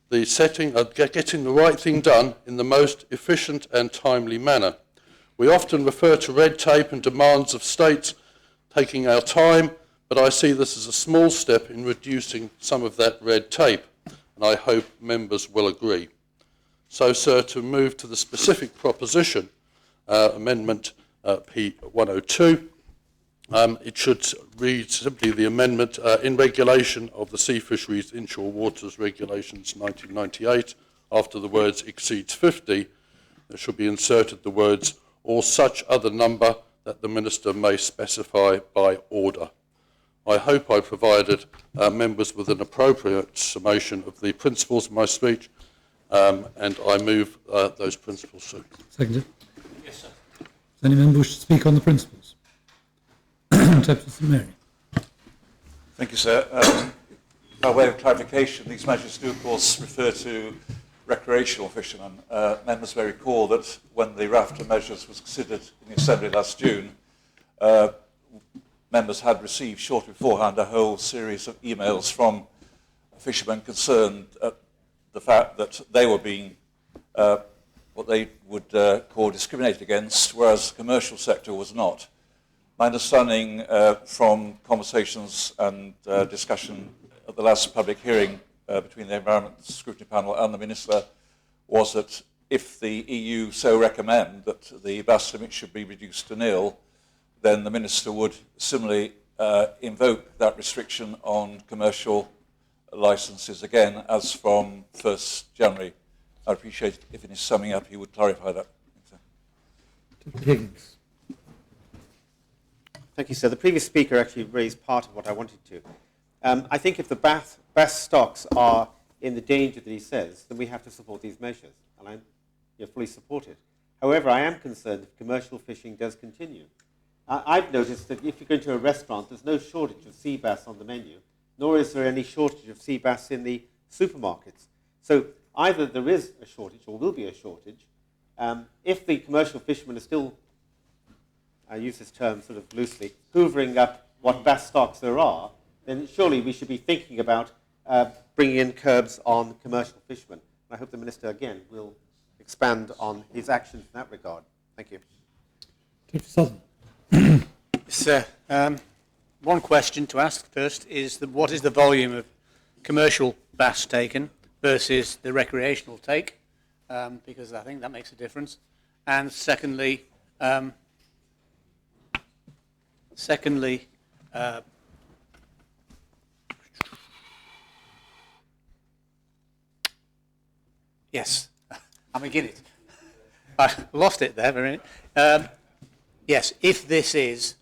the setting of getting the right thing done in the most efficient and timely manner. We often refer to red tape and demands of states taking our time, but I see this as a small step in reducing some of that red tape, and I hope members will agree. So, sir, to move to the specific proposition, Amendment P102, it should read simply the amendment in regulation of the Sea Fisheries Inshore Waters Regulations 1998, after the words exceeds 50, there should be inserted the words or such other number that the Minister may specify by order. I hope I provided members with an appropriate summation of the principles of my speech, and I move those principles, sir. Seconded. Yes, sir. Does any member wish to speak on the principles? Deputy St Mary. Thank you, sir. By way of clarification, these measures do, of course, refer to recreational fishermen. Members may recall that when the raft of measures was considered in the Assembly last June, members had received shortly beforehand a whole series of emails from fishermen concerned at the fact that they were being what they would call discriminated against, whereas the commercial sector was not. My understanding from conversations and discussion at the last public hearing between the Environment Scrutiny Panel and the Minister was that if the EU so recommend that the bass limit should be reduced to nil, then the Minister would similarly invoke that restriction on commercial licences again as from 1st January. I'd appreciate it if in his summing up he would clarify that. Higgins. Thank you, sir. The previous speaker actually raised part of what I wanted to. I think if the bass stocks are in the danger that he says, then we have to support these measures, and I fully support it. However, I am concerned if commercial fishing does continue. I've noticed that if you go into a restaurant, there's no shortage of sea bass on the menu, nor is there any shortage of sea bass in the supermarkets. So either there is a shortage or will be a shortage. If the commercial fishermen are still, I use this term sort of loosely, hoovering up what bass stocks there are, then surely we should be thinking about bringing in curbs on commercial fishermen. I hope the Minister, again, will expand on his actions in that regard. Thank you. Deputy Southern. Sir, one question to ask first is what is the volume of commercial bass taken versus the recreational take, because I think that makes a difference. And secondly, yes, I'm beginning. I lost it there for a minute. Yes, if this is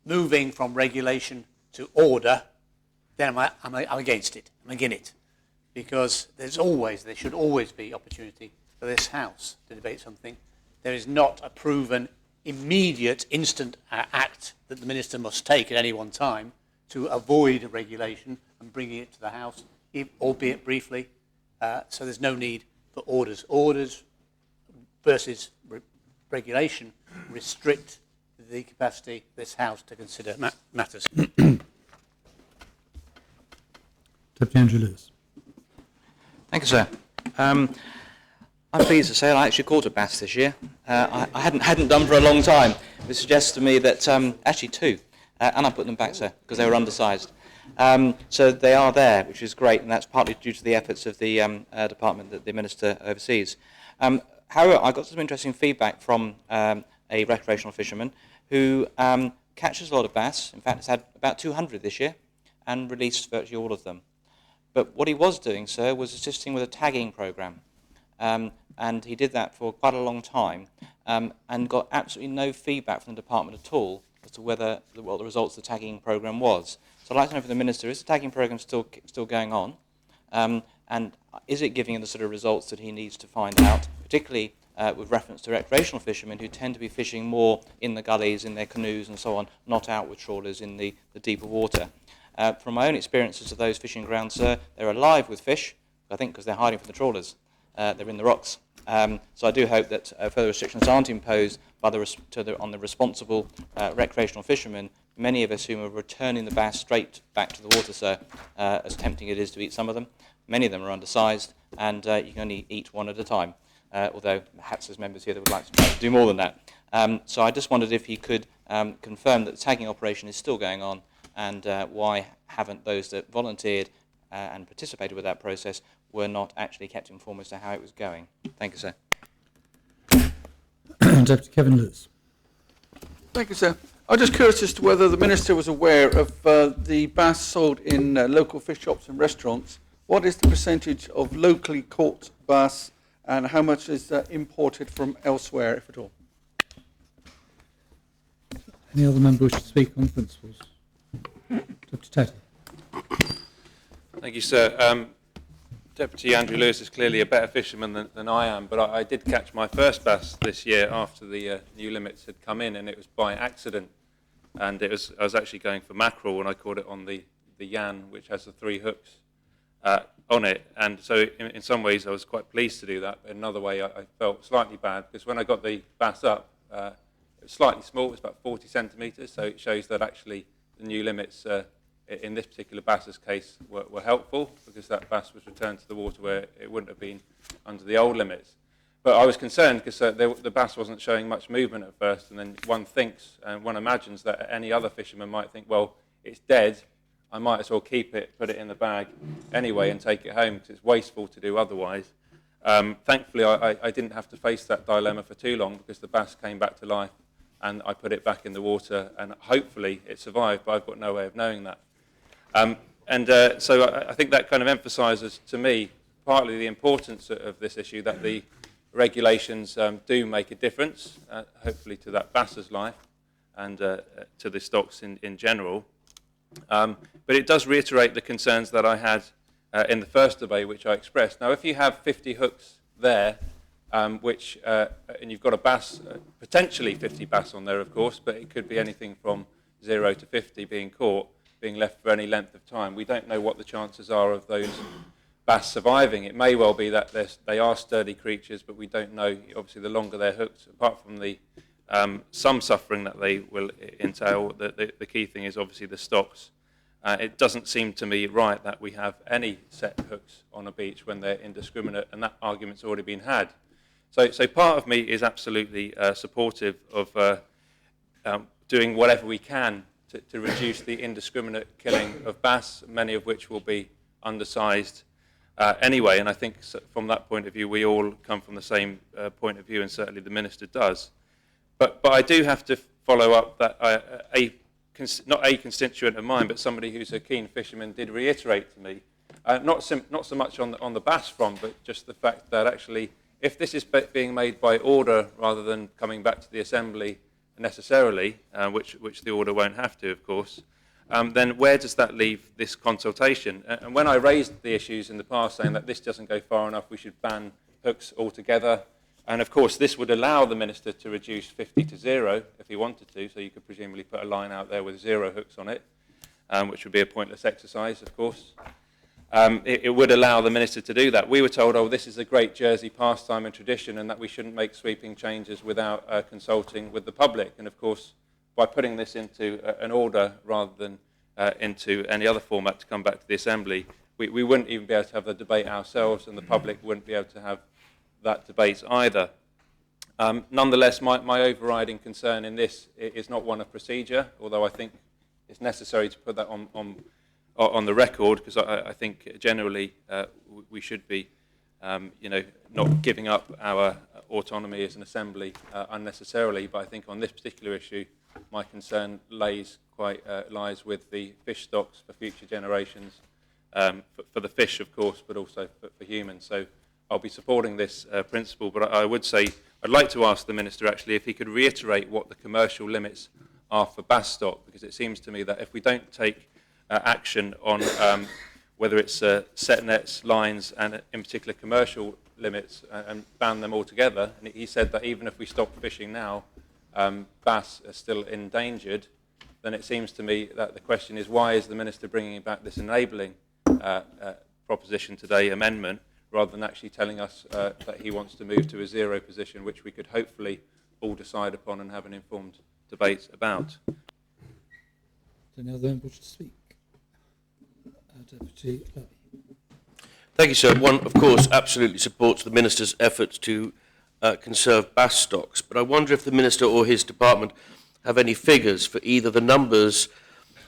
moving from regulation to order, then I'm against it. I'm against it. Because there should always be opportunity for this House to debate something. There is not a proven, immediate, instant act that the Minister must take at any one time to avoid regulation and bringing it to the House, albeit briefly. So there's no need for orders. Orders versus regulation restrict the capacity of this House to consider matters. Deputy Andrew Lewis. Thank you, sir. I'm pleased to say I actually caught a bass this year. I hadn't done for a long time. It suggests to me that actually two, and I put them back, sir, because they were undersized. So they are there, which is great, and that's partly due to the efforts of the department that the Minister oversees. However, I got some interesting feedback from a recreational fisherman who catches a lot of bass. In fact, has had about 200 this year and released virtually all of them. But what he was doing, sir, was assisting with a tagging program. And he did that for quite a long time and got absolutely no feedback from the department at all as to what the results of the tagging program was. So I'd like to know from the Minister, is the tagging program still going on? And is it giving him the sort of results that he needs to find out, particularly with reference to recreational fishermen who tend to be fishing more in the gullies, in their canoes and so on, not out with trawlers in the deeper water? From my own experiences of those fishing grounds, sir, they're alive with fish, I think because they're hiding from the trawlers. They're in the rocks. So I do hope that further restrictions aren't imposed by on the responsible recreational fishermen, many of us whom are returning the bass straight back to the water, sir, as tempting it is to eat some of them. Many of them are undersized, and you can only eat one at a time, although perhaps there's members here that would like to try to do more than that. So I just wondered if he could confirm that the tagging operation is still going on, and why haven't those that volunteered and participated with that process were not actually kept informed as to how it was going. Thank you, sir. Deputy Kevin Lewis. Thank you, sir. I'm just curious as to whether the Minister was aware of the bass sold in local fish shops and restaurants. What is the percentage of locally caught bass and how much is imported from elsewhere, if at all? Any other member wish to speak on principles? Deputy Tatty. Thank you, sir. Deputy Andrew Lewis is clearly a better fisherman than I am, but I did catch my first bass this year after the new limits had come in, and it was by accident. And I was actually going for mackerel when I caught it on the Yan, which has the 3 hooks on it. And so in some ways I was quite pleased to do that, but in another way I felt slightly bad, because when I got the bass up, it was slightly small, it was about 40 centimetres, so it shows that actually the new limits in this particular bass's case were helpful, because that bass was returned to the water where it wouldn't have been under the old limits. But I was concerned because the bass wasn't showing much movement at first, and then one thinks and one imagines that any other fisherman might think, well, it's dead, I might as well keep it, put it in the bag anyway and take it home, because it's wasteful to do otherwise. Thankfully, I didn't have to face that dilemma for too long, because the bass came back to life and I put it back in the water, and hopefully it survived, but I've got no way of knowing that. So I think that kind of emphasises to me partly the importance of this issue, that the regulations do make a difference, hopefully to that bass's life and to the stocks in general. But it does reiterate the concerns that I had in the first debate, which I expressed. Now, if you have 50 hooks there, and you've got a bass, potentially 50 bass on there, of course, but it could be anything from 0 to 50 being caught, being left for any length of time. We don't know what the chances are of those bass surviving. It may well be that they are sturdy creatures, but we don't know. Obviously, the longer they're hooked, apart from the some suffering that they will entail, the key thing is obviously the stocks. It doesn't seem to me right that we have any set hooks on a beach when they're indiscriminate, and that argument's already been had. So part of me is absolutely supportive of doing whatever we can to reduce the indiscriminate killing of bass, many of which will be undersized anyway. And I think from that point of view, we all come from the same point of view, and certainly the Minister does. But I do have to follow up that not a constituent of mine, but somebody who's a keen fisherman did reiterate to me, not so much on the bass front, but just the fact that actually, if this is being made by order rather than coming back to the Assembly necessarily, which the order won't have to, of course, then where does that leave this consultation? And when I raised the issues in the past, saying that this doesn't go far enough, we should ban hooks altogether, and of course this would allow the Minister to reduce 50 to 0 if he wanted to, so you could presumably put a line out there with 0 hooks on it, which would be a pointless exercise, of course. It would allow the Minister to do that. We were told, oh, this is a great Jersey pastime and tradition, and that we shouldn't make sweeping changes without consulting with the public. And of course, by putting this into an order rather than into any other format to come back to the Assembly, we wouldn't even be able to have the debate ourselves, and the public wouldn't be able to have that debate either. Nonetheless, my overriding concern in this is not one of procedure, although I think it's necessary to put that on the record, because I think generally we should be, not giving up our autonomy as an Assembly unnecessarily. But I think on this particular issue, my concern lies with the fish stocks for future generations, for the fish, of course, but also for humans. So I'll be supporting this principle, but I would say I'd like to ask the Minister actually if he could reiterate what the commercial limits are for bass stock, because it seems to me that if we don't take action on whether it's set nets, lines, and in particular commercial limits, and ban them altogether, and he said that even if we stop fishing now, bass are still endangered, then it seems to me that the question is, why is the Minister bringing back this enabling proposition today, amendment, rather than actually telling us that he wants to move to a 0 position, which we could hopefully all decide upon and have an informed debate about. Any other members to speak? Deputy Levy. Thank you, sir. One, of course, absolutely supports the Minister's efforts to conserve bass stocks, but I wonder if the Minister or his department have any figures for either the numbers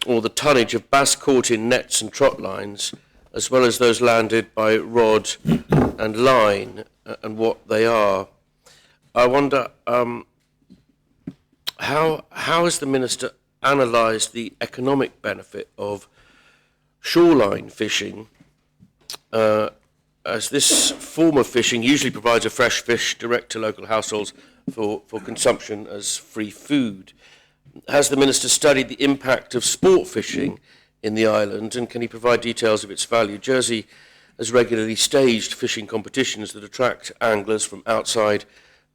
or the tonnage of bass caught in nets and trot lines, as well as those landed by rod and line, and what they are. I wonder how has the Minister analysed the economic benefit of shoreline fishing, as this form of fishing usually provides a fresh fish direct to local households for consumption as free food. Has the Minister studied the impact of sport fishing in the island, and can he provide details of its value? Jersey has regularly staged fishing competitions that attract anglers from outside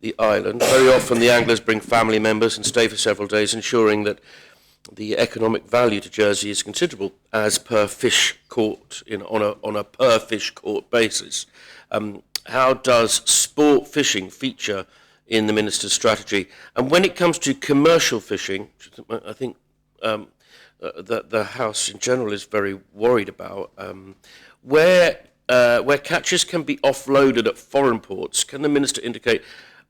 the island. Very often the anglers bring family members and stay for several days, ensuring that the economic value to Jersey is considerable as per fish caught on a per fish caught basis. How does sport fishing feature in the Minister's strategy? And when it comes to commercial fishing, I think that the House in general is very worried about, where catches can be offloaded at foreign ports, can the Minister indicate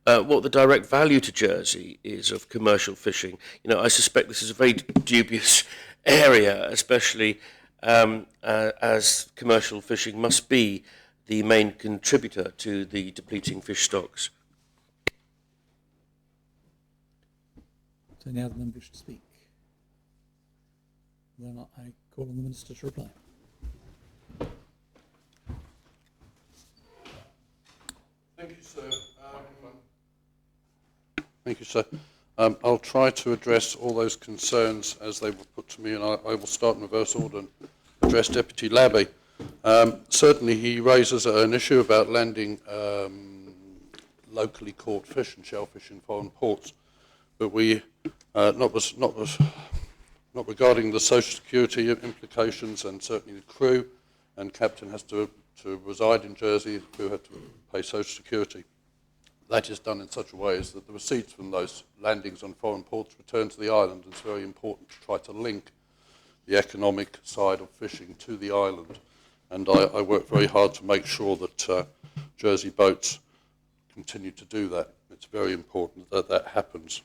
what the direct value to Jersey is of commercial fishing? I suspect this is a very dubious area, especially as commercial fishing must be the main contributor to the depleting fish stocks. So any other members to speak? Then I call on the Minister to reply. Thank you, sir. Thank you, sir. I'll try to address all those concerns as they were put to me, and I will start in reverse order and address Deputy Labby. Certainly he raises an issue about landing locally caught fish and shellfish in foreign ports, but we, not regarding the social security implications, and certainly the crew and captain has to reside in Jersey, the crew had to pay social security. That is done in such a way as that the receipts from those landings on foreign ports return to the island. It's very important to try to link the economic side of fishing to the island. And I work very hard to make sure that Jersey boats continue to do that. It's very important that that happens.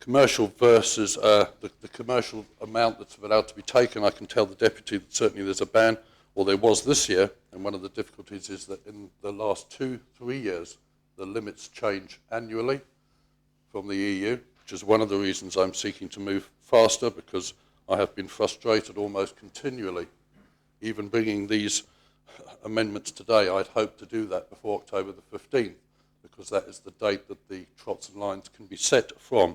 commercial versus the commercial amount that's allowed to be taken, I can tell the Deputy that certainly there's a ban, or there was this year, and one of the difficulties is that in the last 2-3 years, the limits change annually from the EU, which is one of the reasons I'm seeking to move faster, because I have been frustrated almost continually. Even bringing these amendments today, I'd hoped to do that before October the 15th, because that is the date that the trots and lines can be set from.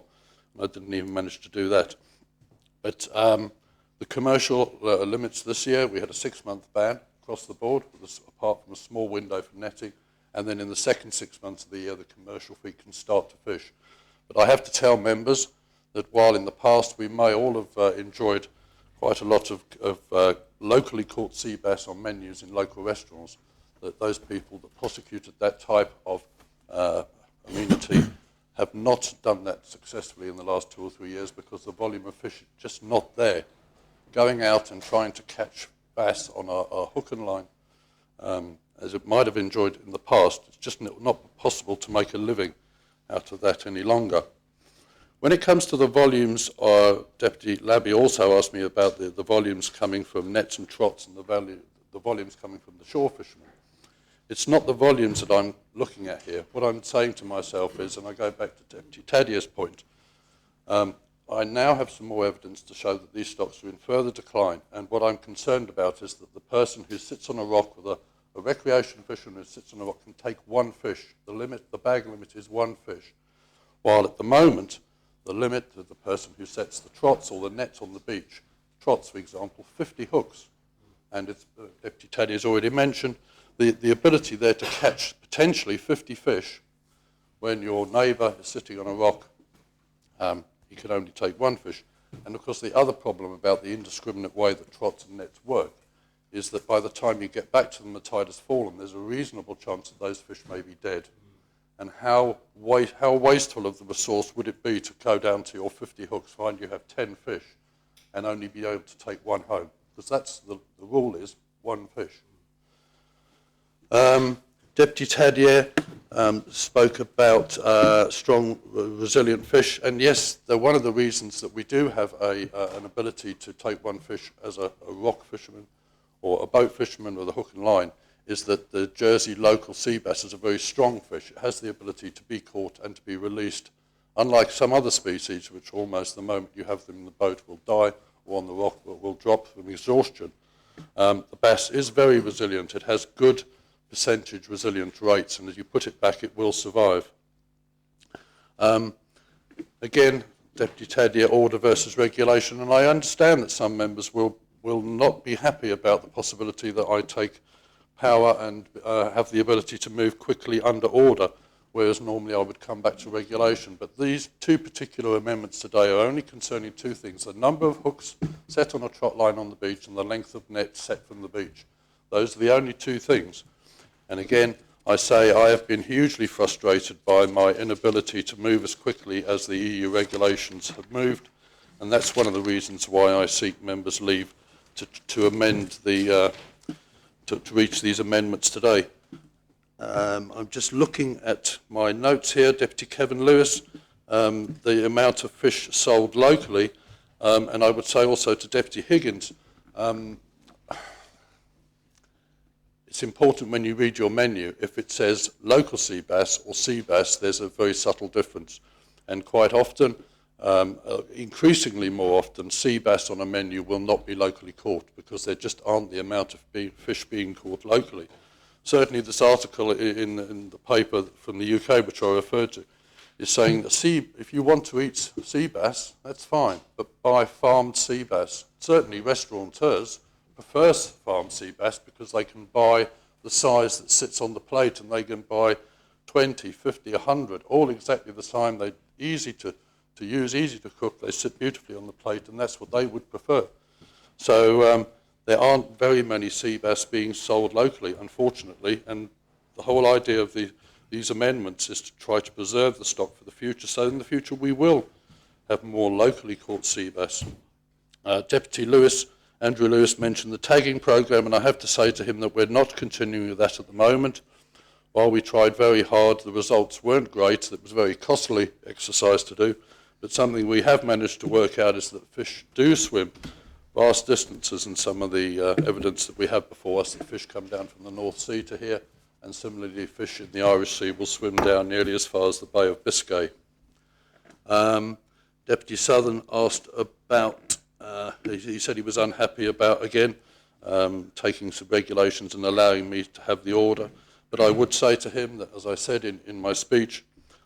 I didn't even manage to do that. But the commercial limits this year, we had a 6-month ban across the board, apart from a small window for netting. And then in the second 6 months of the year, the commercial fleet can start to fish. But I have to tell members that while in the past we may all have enjoyed quite a lot of locally caught sea bass on menus in local restaurants, that those people that prosecuted that type of amenity have not done that successfully in the last 2 or 3 years, because the volume of fish is just not there. Going out and trying to catch bass on a hook and line, as it might have enjoyed in the past, it's just not possible to make a living out of that any longer. When it comes to the volumes, Deputy Labby also asked me about the volumes coming from nets and trots and the volumes coming from the shore fishermen. It's not the volumes that I'm looking at here. What I'm saying to myself is, and I go back to Deputy Tadier's point, I now have some more evidence to show that these stocks are in further decline, and what I'm concerned about is that the person who sits on a rock with a recreation fisherman who sits on a rock can take 1 fish. The bag limit is 1 fish, while at the moment the limit of the person who sets the trots or the nets on the beach, trots for example, 50 hooks, and it's, Deputy Taddy has already mentioned the ability there to catch potentially 50 fish when your neighbour is sitting on a rock. He can only take 1 fish. And of course the other problem about the indiscriminate way that trots and nets work is that by the time you get back to them, the tide has fallen. There's a reasonable chance that those fish may be dead. And how wasteful of the resource would it be to go down to your 50 hooks, find you have 10 fish, and only be able to take 1 home? Because that's the rule is 1 fish. Deputy Tadier spoke about strong, resilient fish, and yes, they're one of the reasons that we do have an ability to take 1 fish as a rock fisherman or a boat fisherman with a hook and line, is that the Jersey local sea bass is a very strong fish. It has the ability to be caught and to be released, unlike some other species which almost the moment you have them in the boat will die, or on the rock will drop from exhaustion. The bass is very resilient. It has good percentage resilient rates, and as you put it back, it will survive. Again, Deputy Tadier, order versus regulation, and I understand that some members will not be happy about the possibility that I take power and have the ability to move quickly under order, whereas normally I would come back to regulation. But these 2 particular amendments today are only concerning 2 things: the number of hooks set on a trot line on the beach and the length of net set from the beach. Those are the only 2 things. And again, I say I have been hugely frustrated by my inability to move as quickly as the EU regulations have moved, and that's one of the reasons why I seek members' leave to amend the to reach these amendments today. I'm just looking at my notes here, Deputy Kevin Lewis, the amount of fish sold locally, and I would say also to Deputy Higgins, it's important when you read your menu, if it says local sea bass or sea bass, there's a very subtle difference. And quite often, increasingly more often, sea bass on a menu will not be locally caught because there just aren't the amount of fish being caught locally. Certainly this article in the paper from the UK, which I referred to, is saying that if you want to eat sea bass, that's fine, but buy farmed sea bass. Certainly restaurateurs prefer farmed sea bass because they can buy the size that sits on the plate, and they can buy 20, 50, 100, all exactly the same. They're easy to use, easy to cook, they sit beautifully on the plate, and that's what they would prefer. So there aren't very many sea bass being sold locally, unfortunately, and the whole idea of these amendments is to try to preserve the stock for the future, so in the future we will have more locally caught sea bass. Deputy Lewis, Andrew Lewis, mentioned the tagging programme, and I have to say to him that we're not continuing with that at the moment. While we tried very hard, the results weren't great. It was a very costly exercise to do, But something we have managed to work out is that fish do swim vast distances, and some of the evidence that we have before us that fish come down from the North Sea to here, and similarly fish in the Irish Sea will swim down nearly as far as the Bay of Biscay. Deputy Southern asked about, he said he was unhappy about, again, taking some regulations and allowing me to have the order. But I would say to him that, as I said in my speech,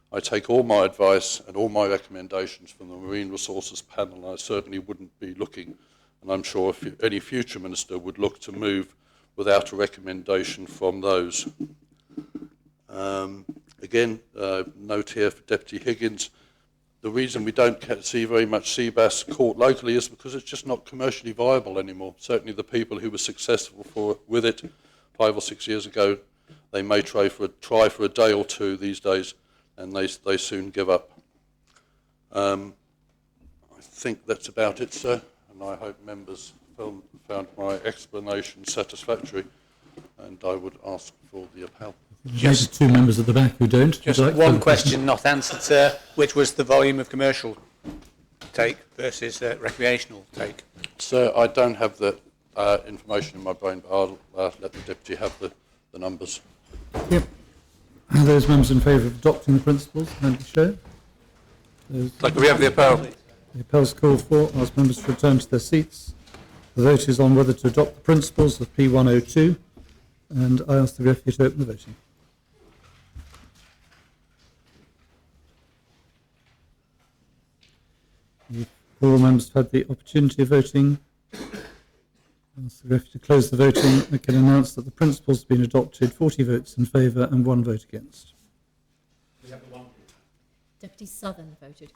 I take all my advice and all my recommendations from the Marine Resources Panel, and I certainly wouldn't be looking, and I'm sure if any future minister would look to move without a recommendation from those. Again, note here for Deputy Higgins, the reason we don't see very much sea bass caught locally is because it's just not commercially viable anymore. Certainly the people who were successful with it 5 or 6 years ago, they may try for a day or two these days, and they soon give up. I think that's about it, sir, and I hope members found my explanation satisfactory, and I would ask for the appel. Just 2 members at the back who don't. Just one question not answered, sir, which was the volume of commercial take versus recreational take. Sir, I don't have the information in my brain, but I'll let the deputy have the numbers. Yep. Are those members in favour of adopting the principles? Kindly show. Like we have the appel. The appel is called for. Ask members to return to their seats. The vote is on whether to adopt the principles of P102, and I ask the referee to open the voting. All members have had the opportunity of voting. I ask the referee to close the voting. I can announce that the principles have been adopted, 40 votes in favour and 1 vote against. Deputy Southern voted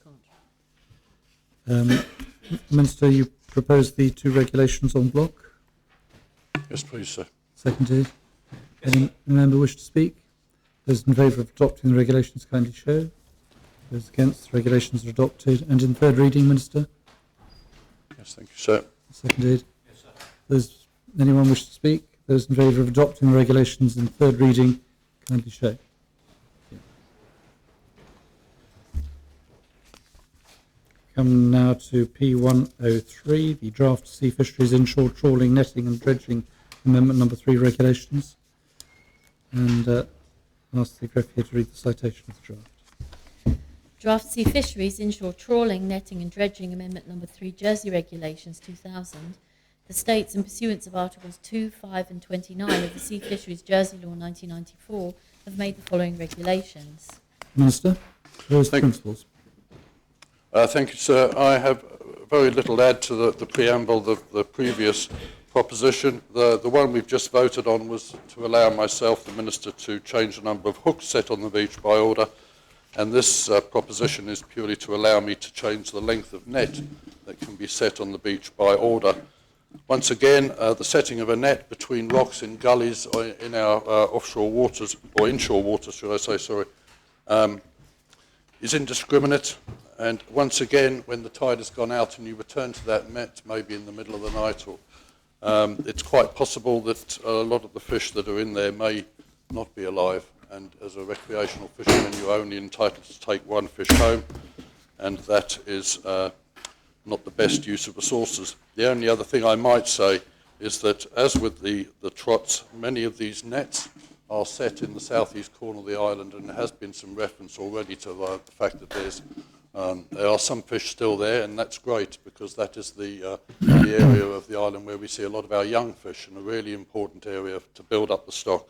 contra. Minister, you proposed the 2 regulations en bloc? Yes, please, sir. Seconded. Any member wish to speak? Those in favour of adopting the regulations kindly show. Those against, the regulations are adopted. And in third reading, Minister? Yes, thank you, sir. Seconded. Yes, sir. Anyone wish to speak? Those in favour of adopting the regulations in third reading, kindly show. Come now to P103, the draft Sea Fisheries Inshore Trawling, Netting and Dredging Amendment number 3 regulations. And ask the Secretary to read the citation of the draft. Draft Sea Fisheries Inshore Trawling, Netting and Dredging Amendment number 3 Jersey Regulations 2000. The states, in pursuance of Articles 2, 5 and 29 of the Sea Fisheries Jersey Law 1994, have made the following regulations. Minister, those principles. Thank you, sir. I have very little to add to the preamble, the previous proposition. The one we've just voted on was to allow myself, the Minister, to change the number of hooks set on the beach by order, and this proposition is purely to allow me to change the length of net that can be set on the beach by order. Once again, the setting of a net between rocks in gullies or in our offshore waters, or inshore waters, should I say, sorry, is indiscriminate. And once again, when the tide has gone out and you return to that net, maybe in the middle of the night, or it's quite possible that a lot of the fish that are in there may not be alive. And as a recreational fisherman, you're only entitled to take 1 fish home, and that is not the best use of resources. The only other thing I might say is that, as with the trots, many of these nets are set in the southeast corner of the island, and there has been some reference already to the fact that there are some fish still there, and that's great because that is the area of the island where we see a lot of our young fish, and a really important area to build up the stock.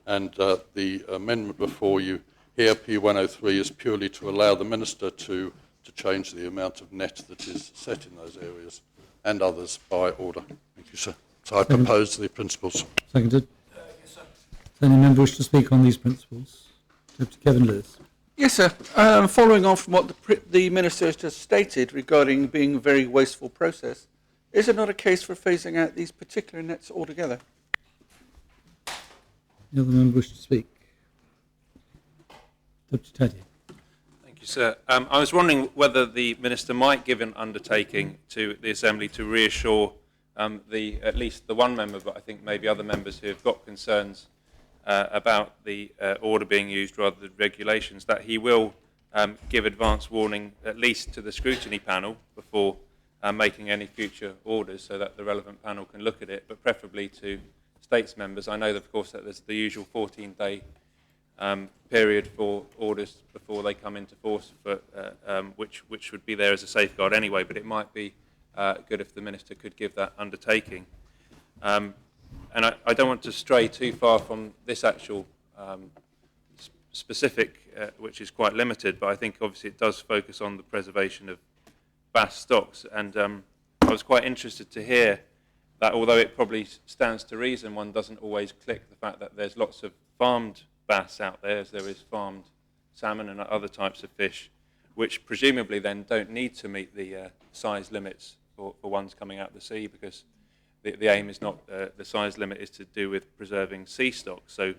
And the amendment before you here, P103, is purely to allow the Minister to change the amount of net that is set in those areas and others by order. Thank you, sir. So I propose the principles. Seconded. Yes, sir. Does any member wish to speak on these principles? Deputy Kevin Lewis. Yes, sir. Following on from what the Minister has just stated regarding being a very wasteful process, is it not a case for phasing out these particular nets altogether? The other member wish to speak? Deputy Taddy. Thank you, sir. I was wondering whether the Minister might give an undertaking to the Assembly to reassure at least the one member, but I think maybe other members who have got concerns about the order being used rather than regulations, that he will give advance warning at least to the scrutiny panel before making any future orders, so that the relevant panel can look at it, but preferably to states members. I know, that, of course, that there's the usual 14-day period for orders before they come into force, but, which would be there as a safeguard anyway, but it might be good if the Minister could give that undertaking. And I don't want to stray too far from this actual specific, which is quite limited, but I think obviously it does focus on the preservation of bass stocks. And I was quite interested to hear that although it probably stands to reason, one doesn't always click the fact that there's lots of farmed bass out there, as there is farmed salmon and other types of fish, which presumably then don't need to meet the size limits for ones coming out of the sea, because the aim is not, the size limit is to do with preserving sea stock. So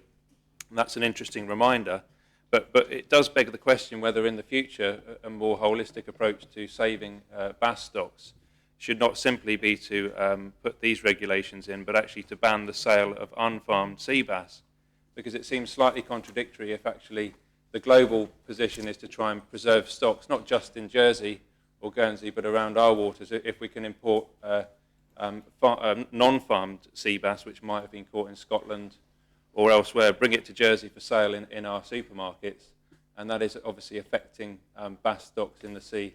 that's an interesting reminder. But it does beg the question whether in the future a more holistic approach to saving bass stocks should not simply be to put these regulations in, but actually to ban the sale of unfarmed sea bass, because it seems slightly contradictory if actually the global position is to try and preserve stocks, not just in Jersey or Guernsey, but around our waters. If we can import non-farmed sea bass, which might have been caught in Scotland or elsewhere, bring it to Jersey for sale in our supermarkets, and that is obviously affecting bass stocks in the sea,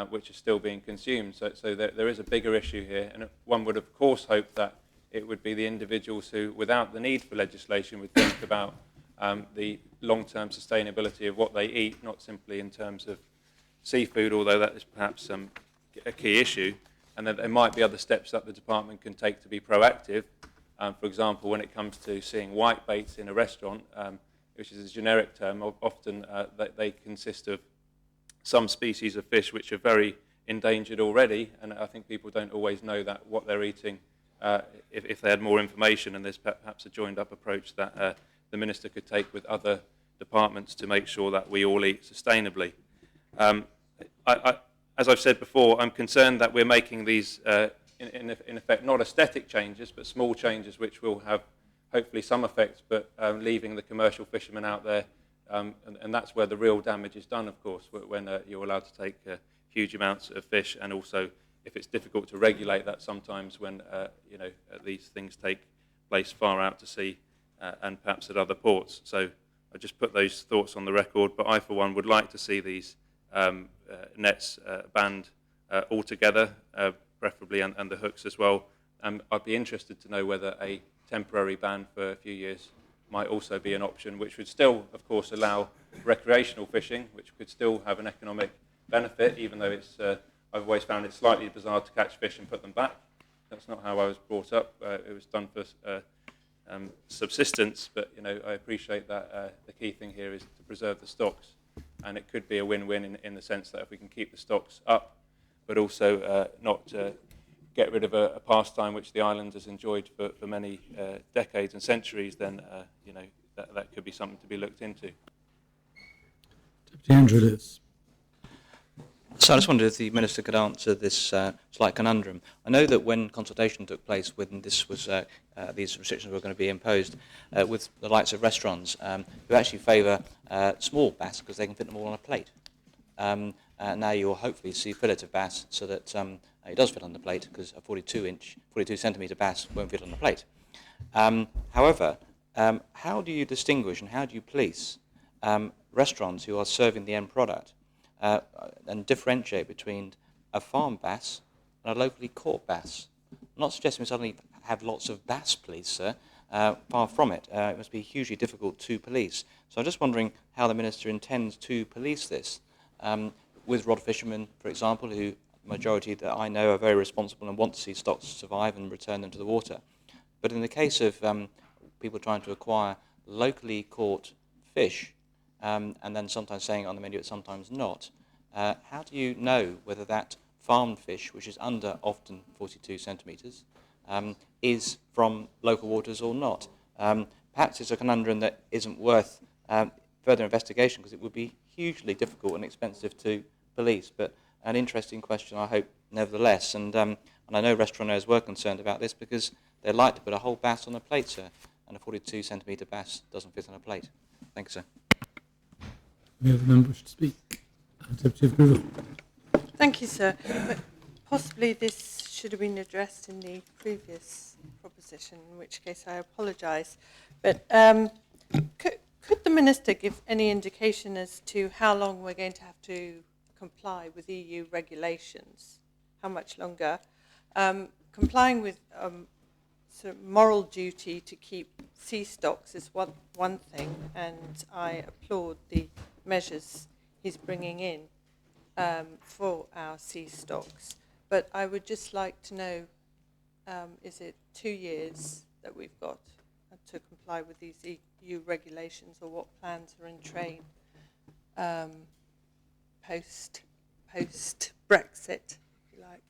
which are still being consumed. So there is a bigger issue here, and one would of course hope that it would be the individuals who, without the need for legislation, would think about the long-term sustainability of what they eat, not simply in terms of seafood, although that is perhaps a key issue, and that there might be other steps that the department can take to be proactive. For example, when it comes to seeing whitebaits in a restaurant, which is a generic term, often they consist of some species of fish which are very endangered already, and I think people don't always know that what they're eating. If they had more information, and there's perhaps a joined-up approach that the Minister could take with other departments to make sure that we all eat sustainably. As I've said before, I'm concerned that we're making these, in effect, not aesthetic changes, but small changes which will have hopefully some effect, but leaving the commercial fishermen out there. And that's where the real damage is done, of course, when you're allowed to take huge amounts of fish, and also if it's difficult to regulate that sometimes when these things take place far out to sea and perhaps at other ports. So I just put those thoughts on the record, but I for one would like to see these nets banned altogether, preferably, and the hooks as well. I'd be interested to know whether a temporary ban for a few years might also be an option, which would still, of course, allow recreational fishing, which could still have an economic benefit, even though it's, I've always found it slightly bizarre to catch fish and put them back. That's not how I was brought up. It was done for subsistence, but I appreciate that the key thing here is to preserve the stocks, and it could be a win-win in the sense that if we can keep the stocks up, but also not get rid of a pastime which the island has enjoyed for many decades and centuries, then that could be something to be looked into. Deputy Andrew Lewis. So I just wondered if the Minister could answer this slight conundrum. I know that when consultation took place, when this was these restrictions were going to be imposed, with the likes of restaurants who actually favour small bass because they can fit them all on a plate. Now you'll hopefully see fillet of bass so that it does fit on the plate, because a 42 centimetre bass won't fit on the plate. However, how do you distinguish and how do you police restaurants who are serving the end product and differentiate between a farm bass and a locally caught bass? I'm not suggesting we suddenly have lots of bass police, sir. Far from it. It must be hugely difficult to police. So I'm just wondering how the Minister intends to police this. With rod fishermen, for example, who the majority that I know are very responsible and want to see stocks survive and return them to the water. But in the case of people trying to acquire locally caught fish, and then sometimes saying on the menu, it's sometimes not, how do you know whether that farmed fish, which is under often 42 centimetres, is from local waters or not? Perhaps it's a conundrum that isn't worth further investigation, because it would be hugely difficult and expensive to police, but an interesting question, I hope, nevertheless. And I know restaurateurs were concerned about this because they like to put a whole bass on a plate, sir, and a 42 centimetre bass doesn't fit on a plate. Thank you, sir. We have a member wish to speak. Deputy Grewal. Thank you, sir. But possibly this should have been addressed in the previous proposition, in which case I apologise. But could the Minister give any indication as to how long we're going to have to comply with EU regulations? How much longer? Complying with sort of moral duty to keep sea stocks is one thing, and I applaud the measures he's bringing in for our sea stocks. But I would just like to know, is it 2 years that we've got to comply with these EU regulations, or what plans are in train post Brexit, if you like?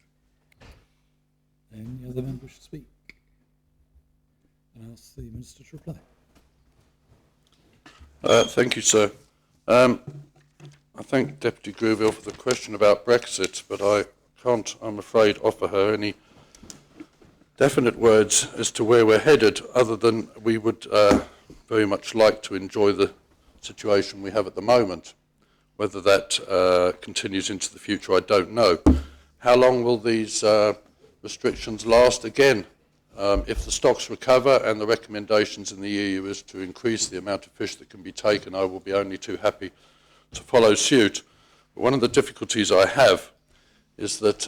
Any other member wish to speak? And ask the Minister to reply. Thank you, sir. I thank Deputy Grewal for the question about Brexit, but I can't, I'm afraid, offer her any definite words as to where we're headed, other than we would very much like to enjoy the situation we have at the moment. Whether that continues into the future, I don't know. How long will these restrictions last? Again, if the stocks recover and the recommendations in the EU is to increase the amount of fish that can be taken, I will be only too happy to follow suit. But one of the difficulties I have is that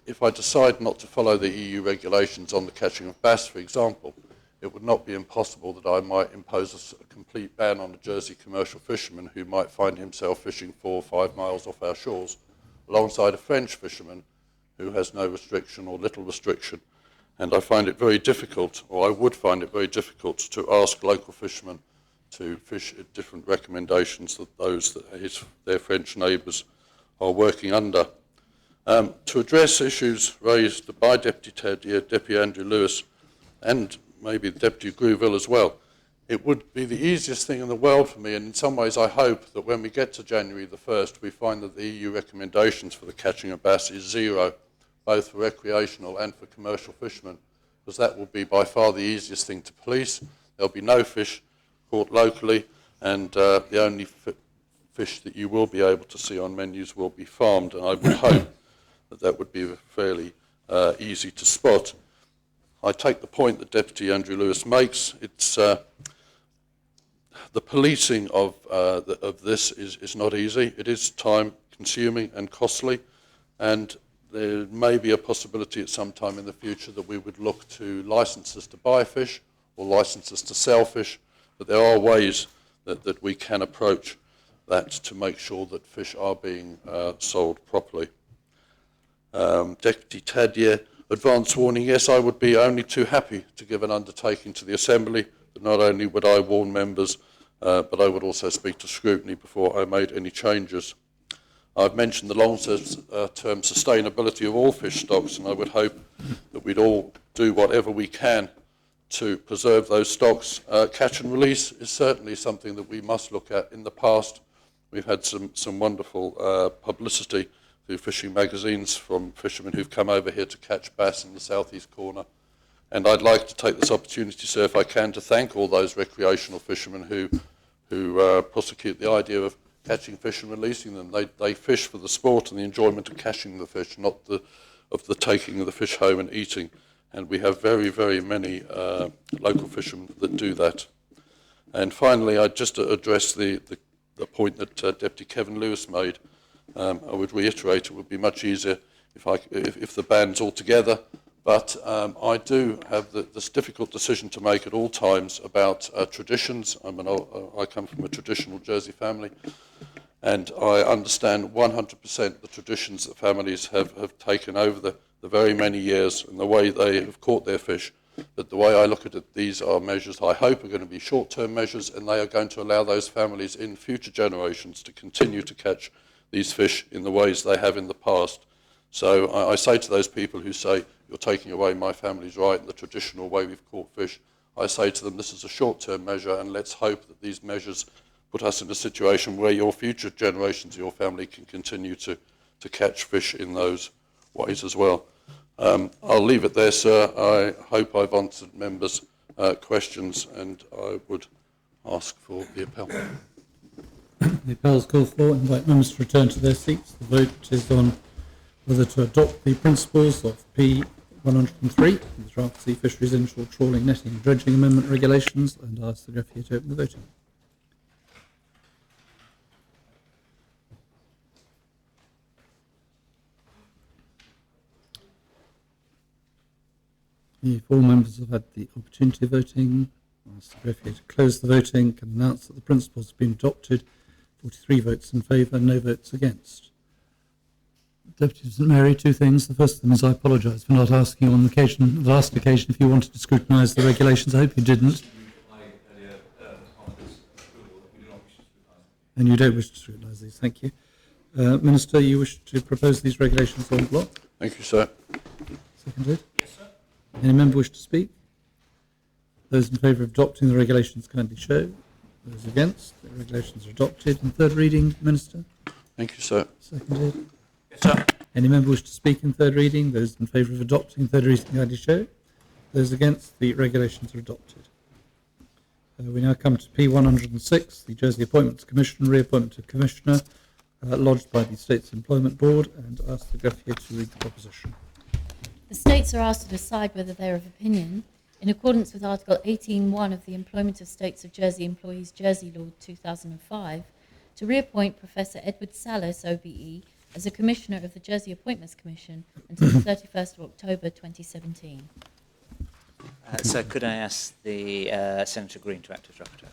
if I decide not to follow the EU regulations on the catching of bass, for example, it would not be impossible that I might impose a complete ban on a Jersey commercial fisherman who might find himself fishing 4 or 5 miles off our shores, alongside a French fisherman who has no restriction or little restriction. And I find it very difficult, or I would find it very difficult, to ask local fishermen to fish at different recommendations that those that their French neighbours are working under. To address issues raised by Deputy Teddier, Deputy Andrew Lewis, and maybe Deputy Grewal as well, it would be the easiest thing in the world for me, and in some ways I hope that when we get to January the 1st, we find that the EU recommendations for the catching of bass is 0, both for recreational and for commercial fishermen, because that will be by far the easiest thing to police. There'll be no fish caught locally, and the only fish that you will be able to see on menus will be farmed, and I would hope that that would be fairly easy to spot. I take the point that Deputy Andrew Lewis makes. It's the policing of this is not easy. It is time-consuming and costly, and there may be a possibility at some time in the future that we would look to licenses to buy fish or licenses to sell fish, but there are ways that we can approach that to make sure that fish are being sold properly. Deputy Taddier, advance warning, yes, I would be only too happy to give an undertaking to the Assembly that not only would I warn members, but I would also speak to scrutiny before I made any changes. I've mentioned the long-term sustainability of all fish stocks, and I would hope that we'd all do whatever we can to preserve those stocks. Catch and release is certainly something that we must look at. In the past, we've had some wonderful publicity through fishing magazines from fishermen who've come over here to catch bass in the southeast corner. And I'd like to take this opportunity, sir, if I can, to thank all those recreational fishermen who prosecute the idea of catching fish and releasing them. They fish for the sport and the enjoyment of catching the fish, not of the taking of the fish home and eating. And we have very, very many local fishermen that do that. And finally, I'd just address the point that Deputy Kevin Lewis made. I would reiterate it would be much easier if the ban's all together. But I do have this difficult decision to make at all times about traditions. I come from a traditional Jersey family, and I understand 100% the traditions that families have taken over the very many years and the way they have caught their fish. But the way I look at it, these are measures I hope are going to be short-term measures, and they are going to allow those families in future generations to continue to catch these fish in the ways they have in the past. So I say to those people who say, you're taking away my family's right and the traditional way we've caught fish, I say to them, this is a short-term measure, and let's hope that these measures put us in a situation where your future generations of your family can continue to catch fish in those ways as well. I'll leave it there, sir. I hope I've answered members' questions, and I would ask for the appel. The appell's called for. Invite members to return to their seats. The vote is on whether to adopt the principles of P103, the Draft Sea Fisheries Inshore Trawling, Netting and Dredging Amendment Regulations, and ask the greffier to open the voting. If all members have had the opportunity of voting, I ask the greffier to close the voting and announce that the principles have been adopted. 43 votes in favour, no votes against. Deputy St Mary, two things. The first of them is I apologise for not asking you on the last occasion if you wanted to scrutinise the regulations. I hope you didn't. And you don't wish to scrutinise these. Thank you. Minister, you wish to propose these regulations en bloc? Thank you, sir. Seconded. Yes, sir. Any member wish to speak? Those in favour of adopting the regulations kindly show. Those against, the regulations are adopted. And third reading, Minister? Thank you, sir. Seconded. Yes, sir. Any member wish to speak in third reading? Those in favour of adopting third reading kindly show. Those against, the regulations are adopted. We now come to P106, the Jersey Appointments Commission, reappointment of Commissioner, lodged by the States Employment Board, and ask the greffier to read the proposition. The States are asked to decide whether they are of opinion, in accordance with Article 18.1 of the Employment of States of Jersey Employees Jersey Law 2005, to reappoint Professor Edward Salas, OBE, as a Commissioner of the Jersey Appointments Commission until the 31st of October 2017. So could I ask the Senator Green to act as rapporteur?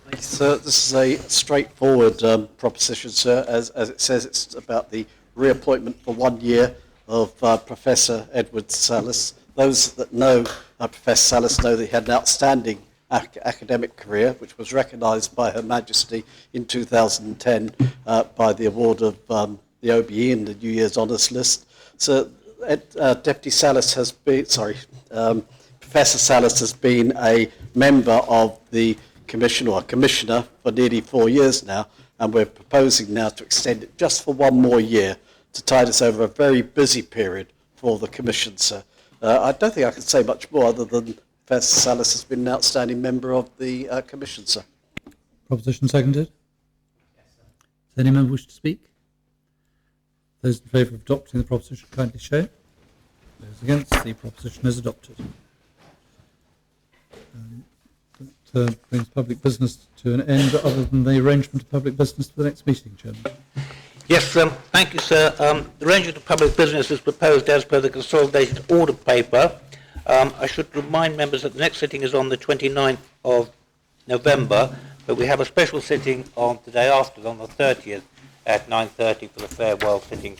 Thank you, sir. This is a straightforward proposition, sir. As it says, it's about the reappointment for 1 year of Professor Edward Salas. Those that know Professor Salas know that he had an outstanding academic career, which was recognised by Her Majesty in 2010 by the award of the OBE in the New Year's Honours List. So Deputy Salas has been, Professor Salas has been a member of the Commission, or a Commissioner, for nearly 4 years now, and we're proposing now to extend it just for 1 more year to tide us over a very busy period for the Commission, sir. I don't think I can say much more other than Professor Salas has been an outstanding member of the Commission, sir. Proposition seconded? Yes, sir. Does any member wish to speak? Those in favour of adopting the proposition kindly show. Those against, the proposition is adopted. That brings public business to an end, other than the arrangement of public business for the next meeting, Chairman. Yes, thank you, sir. The arrangement of public business is proposed as per the consolidated order paper. I should remind members that the next sitting is on the 29th of November, but we have a special sitting on the day after, on the 30th, at 9:30 for the farewell sitting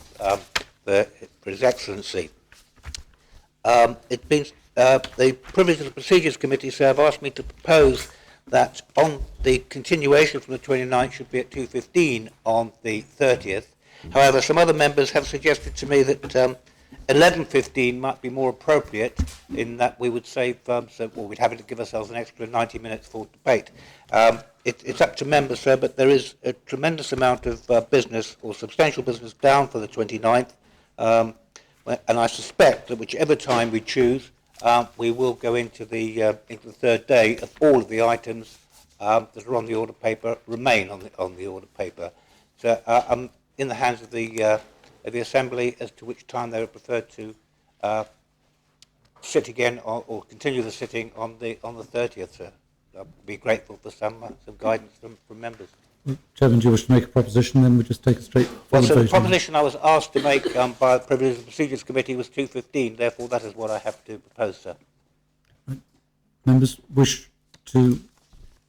for His Excellency. It's been the Privileges and Procedures Committee, sir, have asked me to propose that on the continuation from the 29th should be at 2:15 on the 30th. However, some other members have suggested to me that 11:15 might be more appropriate, in that we would save, we'd have to give ourselves an extra 90 minutes for debate. It's up to members, sir, but there is a tremendous amount of business, or substantial business, down for the 29th, and I suspect that whichever time we choose, we will go into the third day of all of the items that are on the order paper remain on the order paper. So I'm in the hands of the Assembly as to which time they would prefer to sit again or continue the sitting on the 30th, sir. I'd be grateful for some guidance from members. Chairman, do you wish to make a proposition? Then we just take a straight Well, so the vote. proposition I was asked to make by the Privileges and Procedures Committee was 2:15. Therefore, that is what I have to propose, sir. Members wish to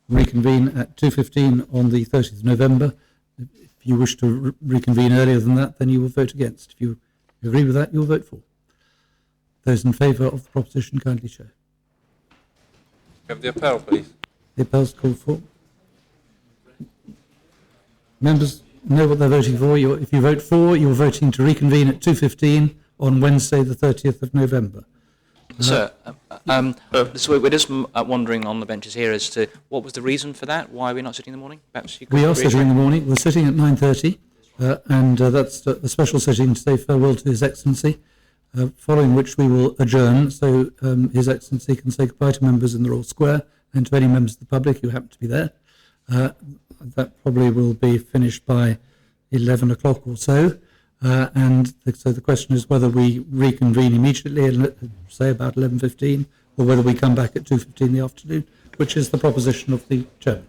reconvene at 2:15 on the 30th of November. If you wish to reconvene earlier than that, then you will vote against. If you agree with that, you will vote for. Those in favour of the proposition kindly show. Have the appel, please. The appel is called for. Members know what they're voting for. If you vote for, you're voting to reconvene at 2:15 on Wednesday, the 30th of November. Sir, so we're just wondering on the benches here as to what was the reason for that? Why are we not sitting in the morning? Perhaps you could We are sitting in the morning. We're sitting at 9:30, and that's a special sitting to say farewell to His Excellency, following which we will adjourn, so His Excellency can say goodbye to members in the Royal Square and to any members of the public who happen to be there. That probably will be finished by 11 o'clock or so. So the question is whether we reconvene immediately, say about 11:15, or whether we come back at 2:15 in the afternoon, which is the proposition of the chairman.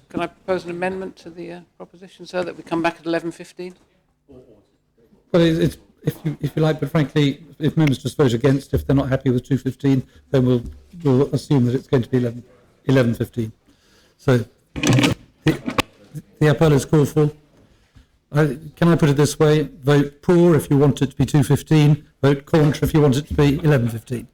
Can I propose an amendment to the proposition, sir, that we come back at 11:15? Well, it's, if you like, but frankly, if members just vote against, if they're not happy with 2:15, then we'll assume that it's going to be 11:15. So the appel is called for. Can I put it this way? Vote pour if you want it to be 2:15. Vote contra if you want it to be 11:15.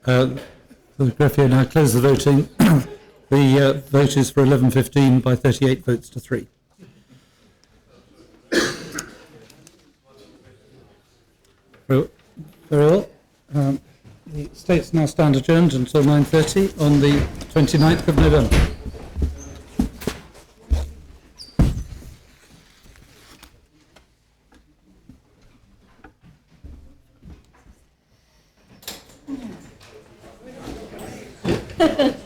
The Greffier now close the voting. The vote is for 11:15 by 38 votes to 3. Very well. The States now stand adjourned until 9:30 on the 29th of November. Ha ha.